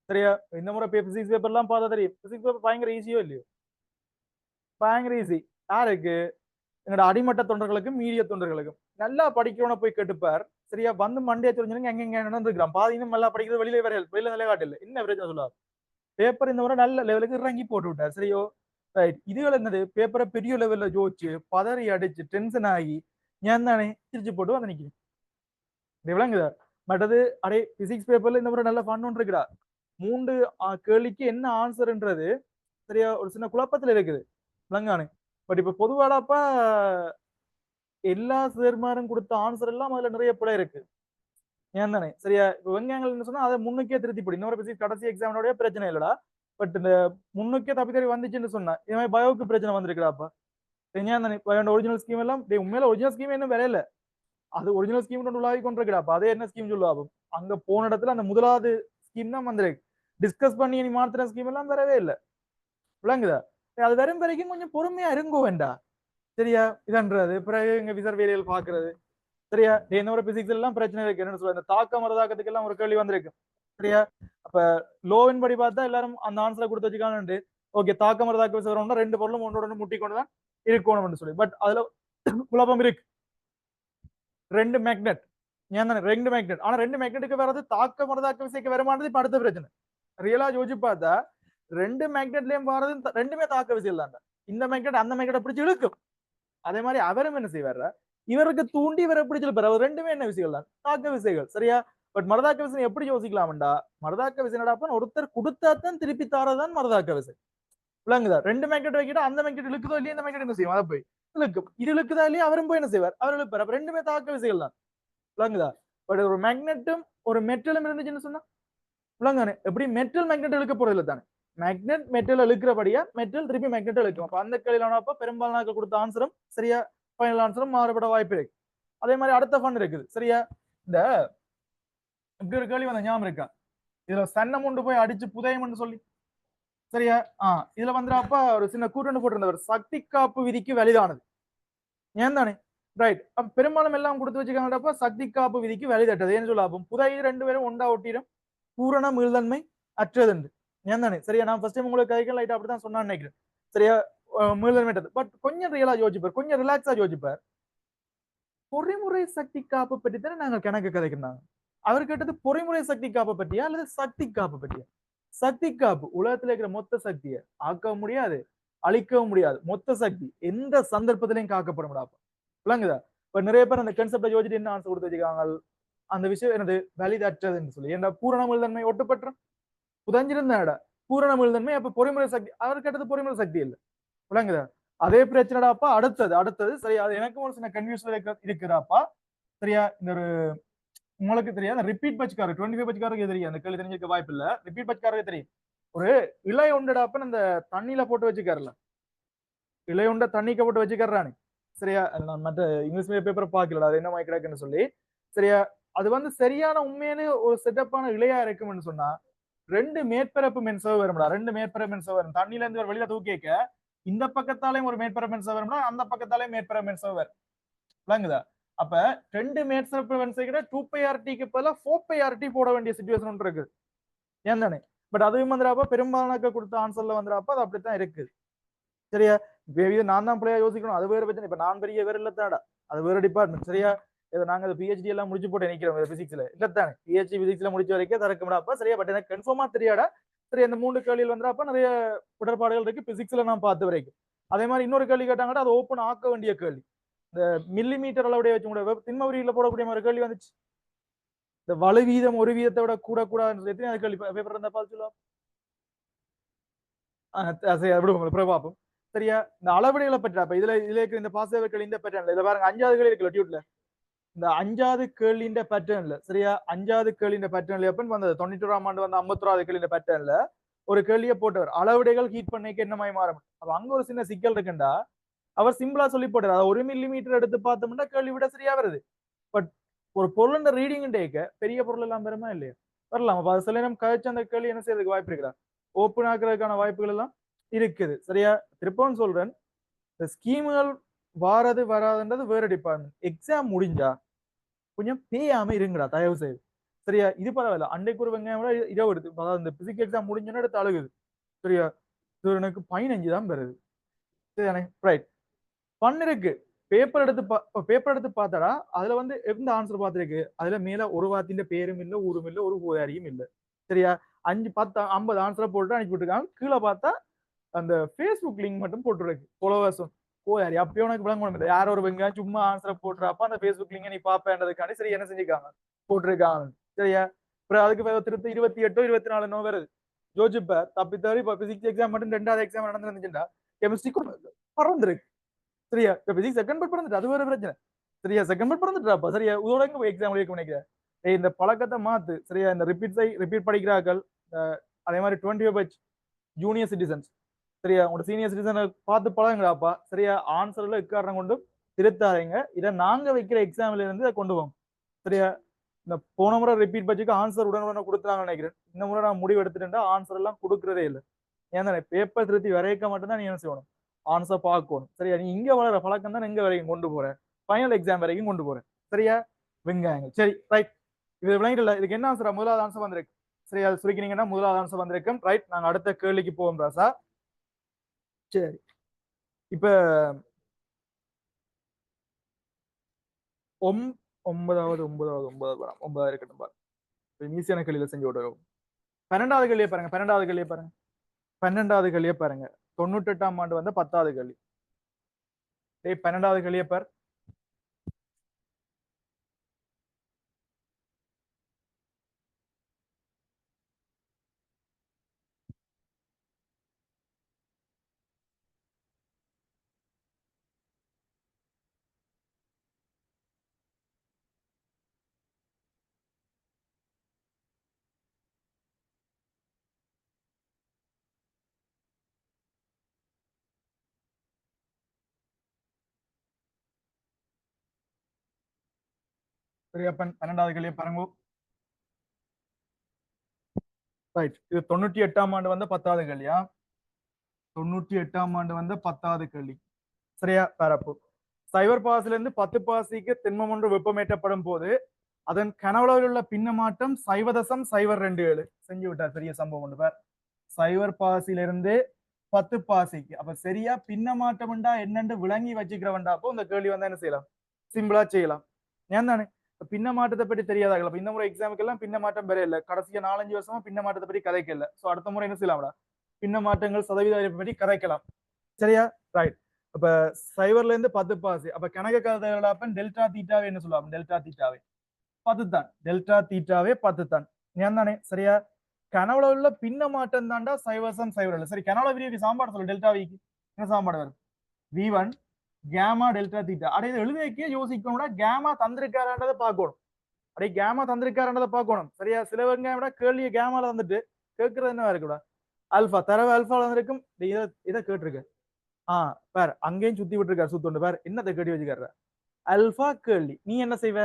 சரியா? இந்த முறை பிசிக்ஸ் பேப்பர் எல்லாம் பார்த்தா தெரியும். பிசிக்ஸ் பேப்பர் பயங்கர ஈஸியோ இல்லையோ? பயங்கர ஈஸி. யாருக்கு? என்னோட அடிமட்ட தொண்டர்களுக்கும் மீடிய தொண்டர்களுக்கும். நல்லா படிக்கிறவன போய் கேட்டுப்பார். சரியா? வந்து மண்டியா தெரிஞ்சுங்க எங்க நடந்துருக்கான். பாதினும் நல்லா படிக்கிறது வெளியில வெளியில நிலைக்காட்டில்லை. என்ன பிரச்சனை சொல்லுவார்? பேப்பர் இந்த முறை நல்ல லெவலுக்கு இறங்கி போட்டு விட்டார். சரியோ? ரைட். இதுகள் என்னது? பேப்பரை பெரிய லெவல்ல ஜோதிச்சு பதறி அடிச்சு டென்ஷன் ஆகி ஏன் தானே திருச்சி போட்டு வந்து நிக்கிறேன். விளங்குதா? மற்றது அடே பிசிக்ஸ் பேப்பர்ல இந்த முறை நல்ல ஃபன் ஒன்று இருக்குடா. 3 கேள்விக்கு என்ன ஆன்சர்ன்றது சரியா ஒரு சின்ன குழப்பத்துல இருக்குது. விளங்கானு. பட் இப்ப பொதுவாடாப்பா எல்லா சேர்மாரும் கொடுத்த ஆன்சர் எல்லாம் அதுல நிறைய பிழை இருக்கு. ஏன் தானே? சரியா? இப்ப வெங்காயங்கள் என்ன சொன்னா அதை முன்னுக்கே திருத்தி போடி. இன்னொரு பிசிக்ஸ் கடைசி எக்ஸாமோட பிரச்சனை இல்லடா. பட் இந்த முன்னுக்கே தப்பி தறி வந்துச்சுன்னு சொன்னா இது மாதிரி பயோக்கு பிரச்சனை வந்திருக்குடாப்பா. ஏன் தானே? ஒரிஜினல் ஸ்கீம் எல்லாம் உண்மையில ஒரிஜினல் ஸ்கீம் என்ன வரையில. அது ஒரிஜினல் ஸ்கீம் கொண்டு உலாவி கொண்டிருக்கிறாப்பா. அதே என்ன ஸ்கீம் சொல்லுவாப்பும். அங்க போன இடத்துல அந்த முதலாவது ஸ்கீம் தான் வந்திருக்கு. டிஸ்கஸ் பண்ணி நீ மாத்திர ஸ்கீம் எல்லாம் வரவே இல்லை. விளங்குதா? அது வரும் வரைக்கும் கொஞ்சம் பொறுமையா இருங்கோ வேண்டா. சரியா? இதன்றது பிறகு இங்க விசர்வேலியல் பாக்குறது. சரியா? என்னோட பிசிக்ஸ் எல்லாம் பிரச்சனை இருக்கு. என்ன சொல்ற? இந்த தாக்கம் மரதாக்கத்துக்கு எல்லாம் ஒரு கேள்வி வந்திருக்கு. சரியா? அப்ப லோவின் படி பார்த்தா எல்லாரும் அந்த ஆன்சரை கொடுத்து வச்சுக்கான்னு ஓகே தாக்கம் மரதாக்க விசவரம்னா 2 பொருளும் ஒன்னோட முட்டி கொண்டுதான் இருக்கணும்னு சொல்லி. பட் அதுல குழப்பம் இருக்கு. ரெண்டு மேக்னெட் ஏன் தானே ரெண்டு மேக்னெட் ஆனா ரெண்டு மேக்னெட்டுக்கு வர்றது தாக்க மரதாக்க விசைக்கு வருமானது இப்ப அடுத்த பிரச்சனை ரியலா யோசிச்சு பார்த்தா ரெண்டு மேக்னெட்லயும் வர்றது ரெண்டுமே தாக்க விசையில் தான் இந்த மேக்னெட் அந்த மேக்னெட்டை பிடிச்சு இழுக்கும் அதே மாதிரி அவரும் என்ன செய்வார் இவருக்கு தூண்டி இவரை பிடிச்சு இழுப்பார் அவர் ரெண்டுமே என்ன விசைகள் தான் தாக்க விசைகள் சரியா பட் மரதாக்க விசை எப்படி யோசிக்கலாம்டா மரதாக்க விசை நடப்பன் ஒருத்தர் கொடுத்தாதான் திருப்பி தாரதான் மரதாக்க விசை விளங்குதா ரெண்டு மேக்னெட் வைக்கிட்டா அந்த மேக்னெட் இழுக்குதோ இல்லையா இந்த மேக்னெட் என்ன செய்யும் அதை போய் இழுக்கும் இது இழுக்குதா இல்லையா அவரும் போய் என்ன செய்வார் அவர் இழுப்பார் அப்ப ரெண்டுமே தாக்க விசைகள் தான் விளங்குதா பட் ஒரு மேக்னெட்டும் ஒரு மெட்டலும் இருந்துச்சுன்னு சொன்னா விளங்கானே எப்படி மெட்டல் மேக்னெட் இழுக்க போறது இல்லை தானே மேக்னெட் மெட்டல் இழுக்கிறபடியா மெட்டல் திருப்பி மேக்னெட் இழுக்கும் அப்ப அந்த கேள்வியிலானப்ப பெரும்பாலான கொடுத்த ஆன்சரும் சரியா ஃபைனல் ஆன்சரும் மாறுபட வாய்ப்பு இருக்கு அதே மாதிரி அடுத்த ஃபன் இருக்குது சரியா இந்த இப்படி ஒரு கேள்வி வந்த ஞாபகம் இருக்கா இதுல சன்னம் கொண்டு போய் அடிச்சு புதையம்னு சொல்லி சரியா இதுல வந்துடாப்ப ஒரு சின்ன கூட்டணி போட்டிருந்தவர் சக்தி காப்பு விதிக்கு வலிதானது ஏன் தானே ரைட் அப்ப பெரும்பாலும் எல்லாம் கொடுத்து வச்சுக்காங்கப்ப சக்தி காப்பு விதிக்கு வலி தட்டது ஏன்னு சொல்லாப்போம் புதை ரெண்டு பேரும் ஒண்டா ஒட்டிடும் பூரண மீள்தன்மை அற்றதுண்டு ஏன் தானே சரியா நான் ஃபர்ஸ்ட் டைம் உங்களுக்கு கைகள் லைட் அப்படிதான் சொன்னான்னு நினைக்கிறேன் சரியா மீள்தன்மைட்டது பட் கொஞ்சம் ரியலா யோசிப்பார் கொஞ்சம் ரிலாக்ஸா யோசிப்பார் பொறிமுறை சக்தி காப்பு பற்றி தானே நாங்கள் கணக்கு கதைக்கிறாங்க அவர் கேட்டது பொறிமுறை சக்தி காப்பு பற்றியா அல்லது சக்தி காப்பு பற்றியா சக்தி காப்பு உலகத்துல இருக்கிற மொத்த சக்தியை ஆக்கவும் முடியாது அழிக்கவும் முடியாது மொத்த சக்தி எந்த சந்தர்ப்பத்திலையும் காக்கப்பட முடியாது விளங்குதா இப்ப நிறைய பேர் அந்த கன்செப்டை யோசிச்சுட்டு என்ன ஆன்சர் கொடுத்து வச்சுக்காங்க அந்த விஷயம் எனது வலிதற்றதுன்னு சொல்லி ஏன்னா பூரண மீள்தன்மை ஒட்டுப்பற்றும் புதஞ்சிருந்த இடம் பூரண மீள்தன்மை அப்ப பொறிமுறை சக்தி அவர் கேட்டது பொறிமுறை சக்தி இல்லை விளங்குதா அதே பிரச்சனைடாப்பா அடுத்தது சரியா அது எனக்கும் ஒரு சின்ன கன்ஃபியூஷன் இருக்கிறாப்பா சரியா இந்த ஒரு உங்களுக்கு தெரியாது ரிப்பீட் பச்சுக்காரு 25 பச்சுக்காருக்கு தெரியும் அந்த கேள்வி தெரிஞ்சிருக்க வாய்ப்பு இல்ல ரிப்பீட் பச்சுக்காருக்கு தெரியும் ஒரு இலை உண்டடாப்ப அந்த தண்ணியில போட்டு வச்சுக்காருல இலை உண்ட தண்ணிக்க போட்டு வச்சுக்காரானே சரியா நான் மற்ற இங்கிலீஷ் மீடியம் பேப்பரை பார்க்கல அது என்ன மாதிரி கிடக்குன்னு சொல்லி சரியா அது வந்து சரியான உண்மையான ஒரு செட்டப்பான இலையா இருக்கும்னு சொன்னா ரெண்டு மேற்பரப்பு மென்சவ வரும்டா ரெண்டு மேற்பரப்பு மென்சவ வரும் தண்ணியில இருந்து ஒரு வெளியில தூக்கிக்க இந்த பக்கத்தாலையும் ஒரு மேற்பரப்பு மென்சவ வரும்னா அந்த பக்கத்தாலையும் மேற்பரப்பு மென்சவ வரும் விளங்குதா அப்ப ரெண்டு மேற்பரப்பு மென்சைக்கிட்ட 2πrt பதிலா 4πrt போட வேண்டிய சிச்சுவேஷன் ஒன்று இருக்கு ஏன் தானே பட் அதுவும் வந்துடாப்ப பெரும்பாலான கொடுத்த ஆன்சர்ல வந்துடாப்ப அது அப்படித்தான் இருக்கு சரியா நான் தான் பிள்ளையா யோசிக்கணும் அது வேற பிரச்சனை இப்ப நான் பெரிய வேற இல்லத்தாடா அது வேற டிபார்ட்மெண்ட் சரியா இதை நாங்க பிஹெச்டி எல்லாம் முடிச்சு போட்டு நினைக்கிறோம் பிசிக்ஸ்ல இல்லத்தானே பிஹெச்டி பிசிக்ஸ்ல முடிச்ச வரைக்கும் திறக்க முடியாப்ப சரியா பட் எனக்கு கன்ஃபார்மா தெரியாடா சரி அந்த 3 கேள்வியில் வந்துடாப்ப நிறைய உடற்பாடுகள் இருக்கு பிசிக்ஸ்ல நான் பார்த்த வரைக்கும் அதே மாதிரி இன்னொரு கேள்வி கேட்டாங்கன்னா அது ஓப்பன் ஆக்க வேண்டிய கேள்வி இந்த மில்லி மீட்டர் அளவுடைய வச்சு திண்ம உரியில போடக்கூடிய ஒரு கேள்வி வந்துச்சு இந்த வலு வீதம் ஒரு வீதத்தை விட கூட கூடாதுன்னு சொல்லி அந்த கேள்வி பேப்பர் இருந்தா பார்த்து சொல்லுவோம் பார்ப்போம் சரியா இந்த அளவீடுகளை பற்றி அப்ப இதுல இருக்கிற இந்த பாசிவ் கேள்வி இந்த பேட்டர்ன்ல இதை பாருங்க 5வது கேள்வி இருக்குல்ல டியூட்ல இந்த 5வது கேள்வியின் பேட்டர்ன்ல சரியா 5வது கேள்வியின் பேட்டர்ன்ல எப்பன்னு வந்தது 91ஆம் ஆண்டு வந்த 51வது கேள்வியின் பேட்டர்ன்ல ஒரு கேள்வியை போட்டவர் அளவிடைகள் ஹீட் பண்ணிக்க என்ன மாதிரி மாறும் அப்ப அங்க ஒரு சின்ன சிக்கல் இருக்குண்டா அவர் சிம்பிளா சொல்லி போட்டார் அதை 1 மில்லிமீட்டர் எடுத்து பார்த்தோம்னா கேள்வி விட சரியா வருது பட் ஒரு பொருள் ரீடிங் டேக்க பெரிய பொருள் எல்லாம் பெருமா இல்லையா வரலாம் அப்ப அது சில நேரம் கழிச்சு அந்த கேள்வி என்ன செய்யறதுக்கு வாய்ப்பு இருக்குதா ஓப்பன் ஆக்குறதுக்கான வாய்ப்புகள் எல்லாம் இருக்குது சரியா திருப்பவும் சொல்றேன் இந்த ஸ்கீமுகள் வாரது வராதுன்றது வேற டிபார்ட்மெண்ட் எக்ஸாம் முடிஞ்சா கொஞ்சம் பேயாம இருங்கடா தயவு செய்து சரியா இது பரவாயில்ல அன்றைக்கு ஒரு வெங்காயம் இரவு எடுத்து அதாவது இந்த பிசிக்ஸ் எக்ஸாம் முடிஞ்சோன்னா எடுத்து அழுகுது சரியா இது எனக்கு 15 தான் பெறுது சரியானே ரைட் பண்ணிருக்கு பேப்பர் எடுத்து பார்த்தாடா அதுல வந்து எந்த ஆன்சர் பார்த்துருக்கு அதுல மேல ஒரு வார்த்தையின் பேரும் இல்லை ஊரும் இல்லை ஒரு போதாரியும் இல்லை சரியா 5 10 50 ஆன்சரை போட்டு அனுப்பி விட்டுருக்காங்க கீழே பார்த்தா அந்த ஃபேஸ்புக் லிங்க் மட்டும் போட்டுருக்கு ஃபாலோவர்ஸும் போதாரி அப்பயே உனக்கு விளங்க முடியல யாரோ ஒரு வெங்காயம் சும்மா ஆன்சரை போட்டுறப்ப அந்த ஃபேஸ்புக் லிங்கை நீ பாப்பேன்றதுக்காண்டி சரி என்ன செஞ்சுக்காங்க போட்டிருக்காங்க சரியா அப்புறம் அதுக்கு திருப்பி 28 24 வருது யோசிப்ப தப்பி தவறி இப்போ பிசிக்ஸ் எக்ஸாம் மட்டும் 2வது எக்ஸாம் நடந்துருந்துச்சுட்டா கெமிஸ்ட்ரி பறந்துருக்கு சரியா இப்ப பிசிக்ஸ் செகண்ட் பார்ட் பறந்துட்டு அது வேற பிரச்சனை சரியா செகண்ட் பார்ட் பறந்துட்டாப்பா சரியா இதோட எங்க எக்ஸாம் எழுதிக்க நினைக்கிறேன் இந்த பழக்கத்தை மாத்து சரியா இந்த ரிப்பீட் படிக்கிறார்கள் அதே மாதிரி 25 பேட்ச் ஜூனியர் சிட்டிசன்ஸ் சரியா உங்களோட சீனியர் சிட்டிசனை பார்த்து பழகுங்கடாப்பா சரியா ஆன்சர்ல இக்காரணம் கொண்டு திருத்தாதீங்க இதை நாங்க வைக்கிற எக்ஸாம்ல இருந்து இதை கொண்டு போவோம் சரியா இந்த போன முறை ரிப்பீட் பட்ஜெக்கு ஆன்சர் உடனே கொடுத்துறாங்கன்னு நினைக்கிறேன் இந்த முறை நான் முடிவு எடுத்துட்டேன்டா ஆன்சர் எல்லாம் கொடுக்கறதே இல்லை ஏன்னா பேப்பர் திருத்தி வரைக்க மட்டும் தான் நீ என்ன செய்யணும் ஆன்சர் பார்க்கணும் சரியா நீ இங்க வளர பழக்கம் தான் எங்க வரைக்கும் கொண்டு போறேன் ஃபைனல் எக்ஸாம் வரைக்கும் கொண்டு போறேன் சரியா வெங்காயங்கள் சரி ரைட் இது விளங்கிடல இதுக்கு என்ன ஆன்சர் முதலாவது ஆன்சர் வந்திருக்கு சரியா அது சுருக்கினீங்கன்னா முதலாவது ஆன்சர் வந்திருக்கும் ரைட் நாங்க அடுத்த கேள்விக்கு போவோம் ராசா சரி இப்ப ஒன்பதாவது பாருங்க. 9 இருக்கட்டும் பாருங்க. ஈஸியான கேள்வியில செஞ்சு விடுறோம். 12வது கேள்வியை பாருங்க. 12வது கேள்வியை பாருங்க. 12வது கேள்வியை பாருங்க. 98ஆம் ஆண்டு வந்த 10வது கேள்வி. 12வது கேள்வியை பார். சரியா? 12வது கேள்வியை பாருங்க. ரைட். இது 98ஆம் ஆண்டு வந்த 10வது கேள்வியா? 98ஆம் ஆண்டு வந்த 10வது கேள்வி. சரியா? பரப்பு சைபர் பாசிலிருந்து 10 பாசிக்கு திண்மம் ஒன்று வெப்பமேற்றப்படும் போது அதன் கனவுளவில் உள்ள பின்னமாட்டம் 0.027 செஞ்சு விட்டார். பெரிய சம்பவம் ஒன்று பார். சைபர் பாசிலிருந்து 10 பாசிக்கு அப்ப சரியா பின்னமாட்டம்டா என்னன்னு விளங்கி வச்சுக்கிறவன்டா. அப்போ இந்த கேள்வி வந்தா என்ன செய்யலாம்? சிம்பிளா செய்யலாம். ஏன் தானே? பின்ன மாற்றத்தை பற்றி தெரியாதாங்களா? இந்த முறை எக்ஸாமுக்கு எல்லாம் பின்ன மாற்றம் பெற இல்லை. கடைசியா 4-5 வருஷமா பின்ன மாற்றத்தை பற்றி கதைக்க இல்லை. சோ அடுத்த முறை என்ன செய்யலாம்டா? பின்ன மாற்றங்கள் சதவீத பற்றி கதைக்கலாம். சரியா? ரைட். அப்ப சைபர்ல இருந்து 10 பாசி. அப்ப கணக்கு கதை டெல்டா தீட்டாவே என்ன சொல்லுவாங்க? டெல்டா தீட்டாவே 10 தான். டெல்டா தீட்டாவே 10 தான். ஏன் தானே? சரியா? கனவுல உள்ள பின்ன மாற்றம் தாண்டா சைவசம் சைவர். சரி, கனவுல விரிவுக்கு சாம்பாடு சொல்லு. டெல்டா விக்கு என்ன சாம்பாடு வரும்? V1 கேமா டெல்டா தீட்டா. அடைய இதை எழுதிக்கே யோசிக்கணும்னா கேமா தந்திருக்காரன்றதை பார்க்கணும். அப்படியே கேமா தந்திருக்காரன்றதை பார்க்கணும். சரியா? சில வெங்காயம் விட கேள்வியை கேமால வந்துட்டு கேட்கறது என்ன இருக்குடா? அல்பா தரவு அல்பா வந்திருக்கும். இதை கேட்டிருக்க. பார் அங்கேயும் சுத்தி விட்டுருக்காரு. சுத்தொண்டு பார் என்னத்தை கேட்டி வச்சுக்காரு. அல்பா கேள்வி. நீ என்ன செய்வ?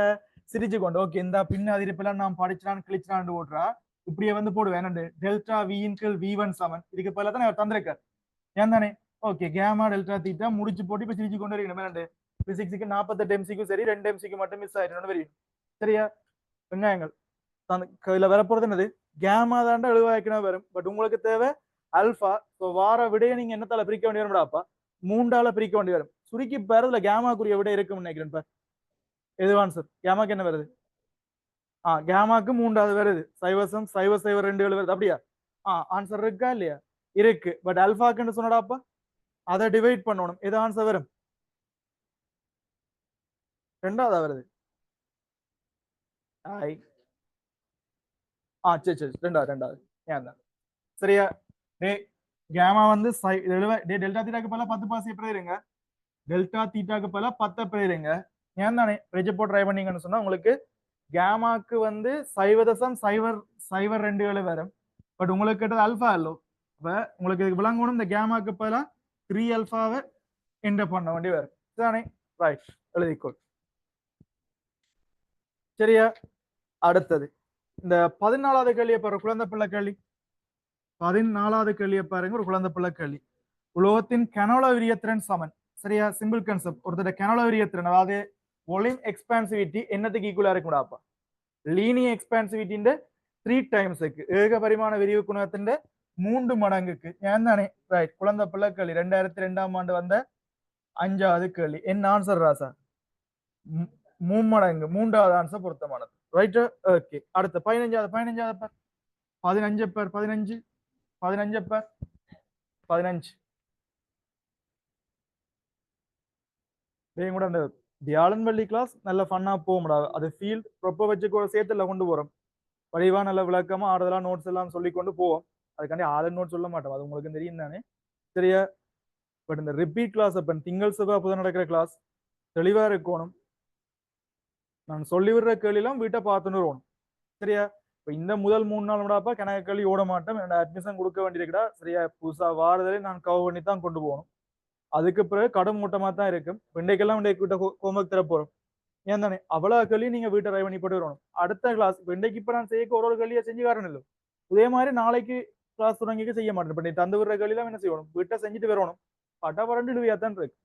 சிரிச்சு கொண்டு ஓகே இந்த பின்ன அதிர்ப்பெல்லாம் நான் படிச்சான் கிழிச்சான்னு ஓடுறா. இப்படியே வந்து போடுவேன். டெல்டா வின் கீழ் V1 சமன். இதுக்கு பல தான் அவர் தந்திருக்கார். ஏன் தானே? ஓகே கேமா டெல்டா தீட்டா முடிச்சு போட்டு இப்ப சிரிச்சு கொண்டு வரணும். பிசிக்ஸுக்கு 48 MCக்கு சரி 2 MCக்கு மட்டும் மிஸ் ஆயிடும் வரையும். சரியா? வெங்காயங்கள் இதுல வரப்போறது என்னது? கேமா தாண்டா எழுவாய்க்கணும் வரும். பட் உங்களுக்கு தேவை அல்பா. வார விடையை நீங்க என்னத்தால பிரிக்க வேண்டி வரும்டாப்பா? 3ஆல பிரிக்க வேண்டி வரும். சுருக்கி பேரதுல கேமாக்குரிய விடை இருக்கும்னு நினைக்கிறேன். எது ஆன்சர்? கேமாக்கு என்ன வருது? கேமாக்கு 3வது வருது. சைவசம் 0.027 வருது. அப்படியா? ஆன்சர் இருக்கா இல்லையா? இருக்கு. பட் அல்பாக்குன்னு சொன்னடாப்பா அதை டிவைட் பண்ணணும். எது ஆன்சர் வரும்? 2வது வருது. சரி சரி 2வது ஏன் தான். சரியா? டே கேமா வந்து டெல்டா தீட்டாக்கு பல 10 பாசி எப்படி இருங்க? டெல்டா தீட்டாக்கு பல 10 எப்படி இருங்க? ஏன் தானே? ரெஜிப்போ ட்ரை பண்ணீங்கன்னு சொன்னா உங்களுக்கு கேமாக்கு வந்து 0.027 வரும். பட் உங்களுக்கு கேட்டது அல்பா இல்லோ. அப்ப உங்களுக்கு இதுக்கு விளங்கணும். இந்த கேமாக்கு பதிலா 3 அல்பாவை என்டர் பண்ண வேண்டி வரும். தானே? ரைட். எழுதிக்கோள். சரியா? அடுத்தது இந்த 14வது கேள்வியை பாரு. குழந்தை பிள்ளை கேள்வி. 14வது கேள்வியை பாருங்க. ஒரு குழந்தை பிள்ளை கேள்வி. உலோகத்தின் கனோல விரியத்திறன் சமன். சரியா? Simple concept. ஒருத்தர் கனோல விரியத்திறன் அதாவது வால்யூம் எக்ஸ்பான்சிவிட்டி என்னத்துக்கு ஈக்குவலா இருக்கும்டாப்பா? லீனியர் எக்ஸ்பான்சிவிட்டியின் 3 டைம்ஸுக்கு ஏக பரிமாண விரிவு குணகத்தின் 3 மடங்குக்கு. ஏன் தானே? ரைட். குழந்தை பிள்ளை கேள்வி. 2002ஆம் ஆண்டு வந்த 5வது கேள்வி. என்ன ஆன்சர் ராசா? 3 மடங்கு. 3வது ஆன்சர் பொருத்தமானது. ரைட். ஓகே. அடுத்து 15வது பேர் 15 பேர் 15 பேர் 15 கூட அந்த வியாழன் வெள்ளி கிளாஸ் நல்ல ஃபன்னா போக முடியாது. அது ஃபீல்ட் ப்ரொப்ப வச்சு கூட சேர்த்துல கொண்டு போறோம். வடிவா நல்ல விளக்கமா ஆறுதலா நோட்ஸ் எல்லாம் சொல்லி கொண்டு போவோம். அதுக்காண்டி ஆறு நோட்ஸ் சொல்ல மாட்டோம். அது உங்களுக்கு தெரியும் தானே? சரியா? பட் இந்த ரிப்பீட் கிளாஸ் அப்ப திங்கள் செவ்வாய் புதன் நடக்கிற கிளாஸ் தெளிவா இருக்கணும். நான் சொல்லி விடுற கேள்வியெல்லாம் வீட்டை பார்த்துன்னு வரணும். சரியா? இப்ப இந்த முதல் 3 நாள் விடாப்பா கணக்கு கேள்வி ஓட மாட்டோம். என்னோட அட்மிஷன் கொடுக்க வேண்டியிருக்கா. சரியா? புதுசா வாரதே நான் கவர் பண்ணி தான் கொண்டு போகணும். அதுக்கு பிறகு கடும் மூட்டமா தான் இருக்கும். இன்றைக்கெல்லாம் வீட்டை ஹோம்ஒர்க் தர போறோம். ஏன் தானே? அவ்வளவு கேள்வி நீங்க வீட்டை ட்ரை பண்ணி போட்டு வரணும். அடுத்த கிளாஸ் இன்றைக்கு இப்ப நான் செய்ய ஒரு கேள்வியை செஞ்சு காரணம் இல்லை. இதே மாதிரி நாளைக்கு கிளாஸ் தொடங்கிக்க செய்ய மாட்டேன். இப்ப நீ தந்து விடுற கேள்வியெல்லாம் என்ன செய்யணும்? வீட்டை செஞ்சுட்டு வரணும். பட்டா பரண்டு இழுவியா தான் இருக்கு.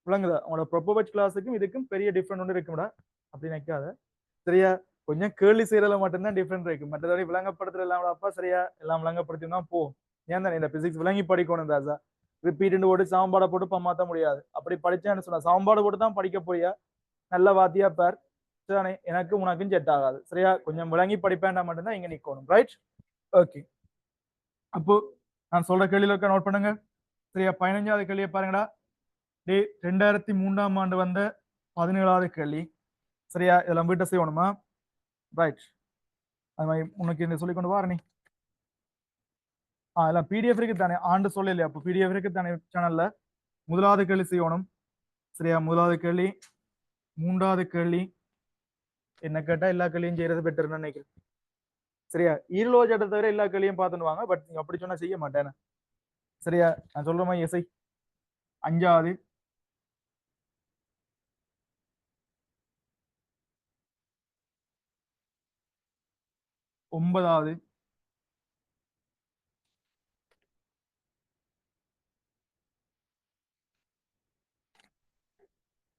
விளங்குதா? உங்களோட ப்ரொபோவச் கிளாஸுக்கும் இதுக்கும் பெரிய டிஃப்ரெண்ட் ஒன்று இருக்கும்டா. அப்படி நினைக்காத. சரியா? கொஞ்சம் கேள்வி செய்யறதுல மட்டும்தான் டிஃப்ரெண்ட் இருக்கு. மற்றபடி விளங்கப்படுத்துற எல்லாம் அப்பா சரியா எல்லாம் விளங்கப்படுத்தி தான் போகும். ஏன் தானே? இந்த பிசிக்ஸ் விளங்கி படிக்கணும் ராஜா. ரிப்பீட் போட்டு சாம்பாடை போட்டு மாத்த முடியாது. அப்படி படிச்சேன்னு சொன்னா சாம்பாடு போட்டு தான் படிக்க போறியா? நல்ல வாத்தியா பார். சரிதானே? எனக்கு உனக்கும் செட் ஆகாது. சரியா? கொஞ்சம் விளங்கி படிப்பேன்டா மட்டும்தான் இங்க நிக்கணும். ரைட்? ஓகே. அப்போ நான் சொல்ற கேள்வியில இருக்க நோட் பண்ணுங்க. சரியா? 15வது கேள்விய பாருங்கடா. டேய் 2003ஆம் ஆண்டு வந்த 17வது கேள்வி. சரியா? இதெல்லாம் வீட்ல செய்யணுமா? ரைட். அது மாதிரி உனக்கு இந்த சொல்லிக் கொண்டு வார நீ. எல்லாம் பிடிஎஃப் இருக்கு தானே? ஆண்டு சொல்லலையா? அப்போ பிடிஎஃப் இருக்கு தானே சேனல்ல? முதலாவது கேள்வி செய்யணும். சரியா? முதலாவது கேள்வி. 3வது கேள்வி. என்ன கேட்டா எல்லா கேள்வியும் செய்யறது பெட்டர்னு நினைக்கிறேன். சரியா? ஈரலோஜத்தை தவிர எல்லா கேள்வியும் பார்த்துட்டு வாங்க. பட் நீங்க அப்படி சொன்னா செய்ய மாட்டேன். சரியா? நான் சொல்ற மாதிரி எஸ்ஐ 5வது 9வது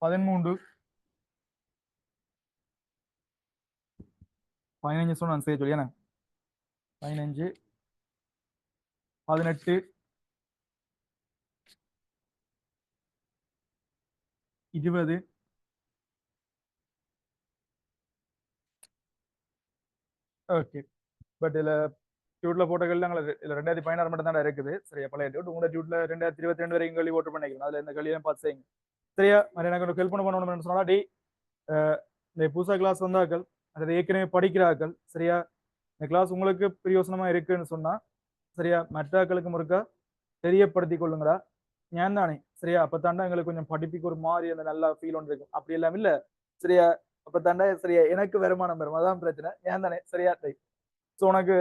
13 15 சொன்ன செய்ய சொல்லி என்ன 15 18 20 ஓகே. பட் இதுல டியூட்ல போட்ட கேள்வி இதுல 2016 மட்டும் தான் இருக்குது. சரியா? பழைய டியூட். உங்களோட டியூட்ல 2022 வரைக்கும் கேள்வி ஓட்டு பண்ணிக்கிறேன். அதுல இந்த கேள்வியெல்லாம் பார்த்து செய்யுங்க. சரியா? மாதிரி எனக்கு ஒரு ஹெல்ப் பண்ணணும்னு சொன்னா டேய் இந்த புதுசா கிளாஸ் வந்தாக்கள் அதை ஏற்கனவே படிக்கிறார்கள். சரியா? இந்த கிளாஸ் உங்களுக்கு பிரயோசனமா இருக்குன்னு சொன்னா சரியா? மற்றாக்களுக்கும் இருக்கா தெரியப்படுத்திக் கொள்ளுங்கடா. ஞான் தானே? சரியா? அப்பத்தாண்டா எங்களுக்கு கொஞ்சம் படிப்புக்கு ஒரு மாதிரி அந்த நல்லா ஃபீல் ஒன்று இருக்கும். அப்படி எல்லாம் இல்ல. சரியா? அப்பத்தாண்டா சரியா எனக்கு வருமானம் வரும். அதான் பிரச்சனை. ஞான் தானே? சரியா? ரைட். ஸோ உனக்கு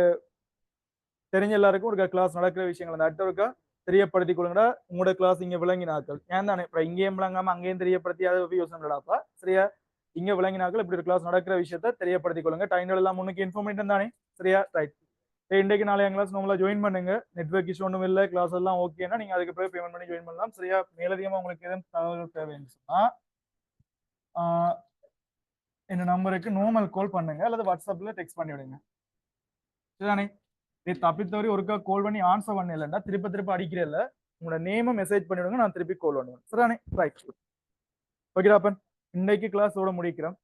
தெரிஞ்ச எல்லாருக்கும் ஒரு கிளாஸ் நடக்கிற விஷயங்கள் அந்த அட்டவருக்கா தெரியப்படுத்திக் கொள்ளுங்கடா. உங்களோட கிளாஸ் இங்க விளங்கினாக்கள். ஏன் தானே? அப்புறம் இங்கேயும் விளங்காம அங்கேயும் தெரியப்படுத்தி அதை யோசனை இல்லடாப்பா. சரியா? இங்க விளங்கினாக்கள் இப்படி ஒரு கிளாஸ் நடக்கிற விஷயத்த தெரியப்படுத்திக் கொள்ளுங்க. டைம்ல எல்லாம் முன்னுக்கு இன்ஃபர்மேஷன் தானே? சரியா? ரைட். இன்றைக்கு நாளைய கிளாஸ் நம்மள ஜாயின் பண்ணுங்க. நெட்வொர்க் இஷ்யூ ஒன்றும் இல்லை. கிளாஸ் எல்லாம் ஓகேன்னா நீங்க அதுக்கு பிறகு பேமெண்ட் பண்ணி ஜாயின் பண்ணலாம். சரியா? மேலதிகமா உங்களுக்கு எதுவும் தகவல் தேவைன்னு சொன்னா இந்த நம்பருக்கு நார்மல் கால் பண்ணுங்க அல்லது வாட்ஸ்அப்ல டெக்ஸ்ட் பண்ணி விடுங்க. சரிதானே? தப்பி தவறி ஒருக்கா கால் பண்ணி ஆன்சர் பண்ண இல்லைன்னா திருப்ப திருப்ப அடிக்கிறேன் இல்ல உங்களோட நேமை மெசேஜ் பண்ணிவிடுங்க. நான் திருப்பி கால் பண்ணுவேன். சரிதானே? ரைட். ஓகேடா அப்பன் இன்னைக்கு கிளாஸோட முடிக்கிறோம்.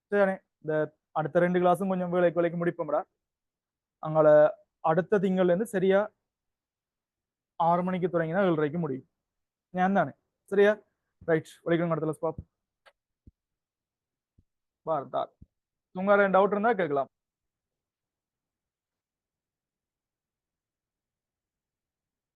சரிதானே? இந்த அடுத்த 2 கிளாஸும் கொஞ்சம் வேலைக்கு முடிப்போம்டா. அங்கால அடுத்த திங்கள்ல இருந்து சரியா 6 மணிக்கு தொடங்கினா 7:30க்கு முடியும். ஞான் தானே? சரியா? ரைட். வரைக்கும் இடத்துல ஸ்பாப். பார் தார். உங்க டவுட் இருந்தா கேட்கலாம்.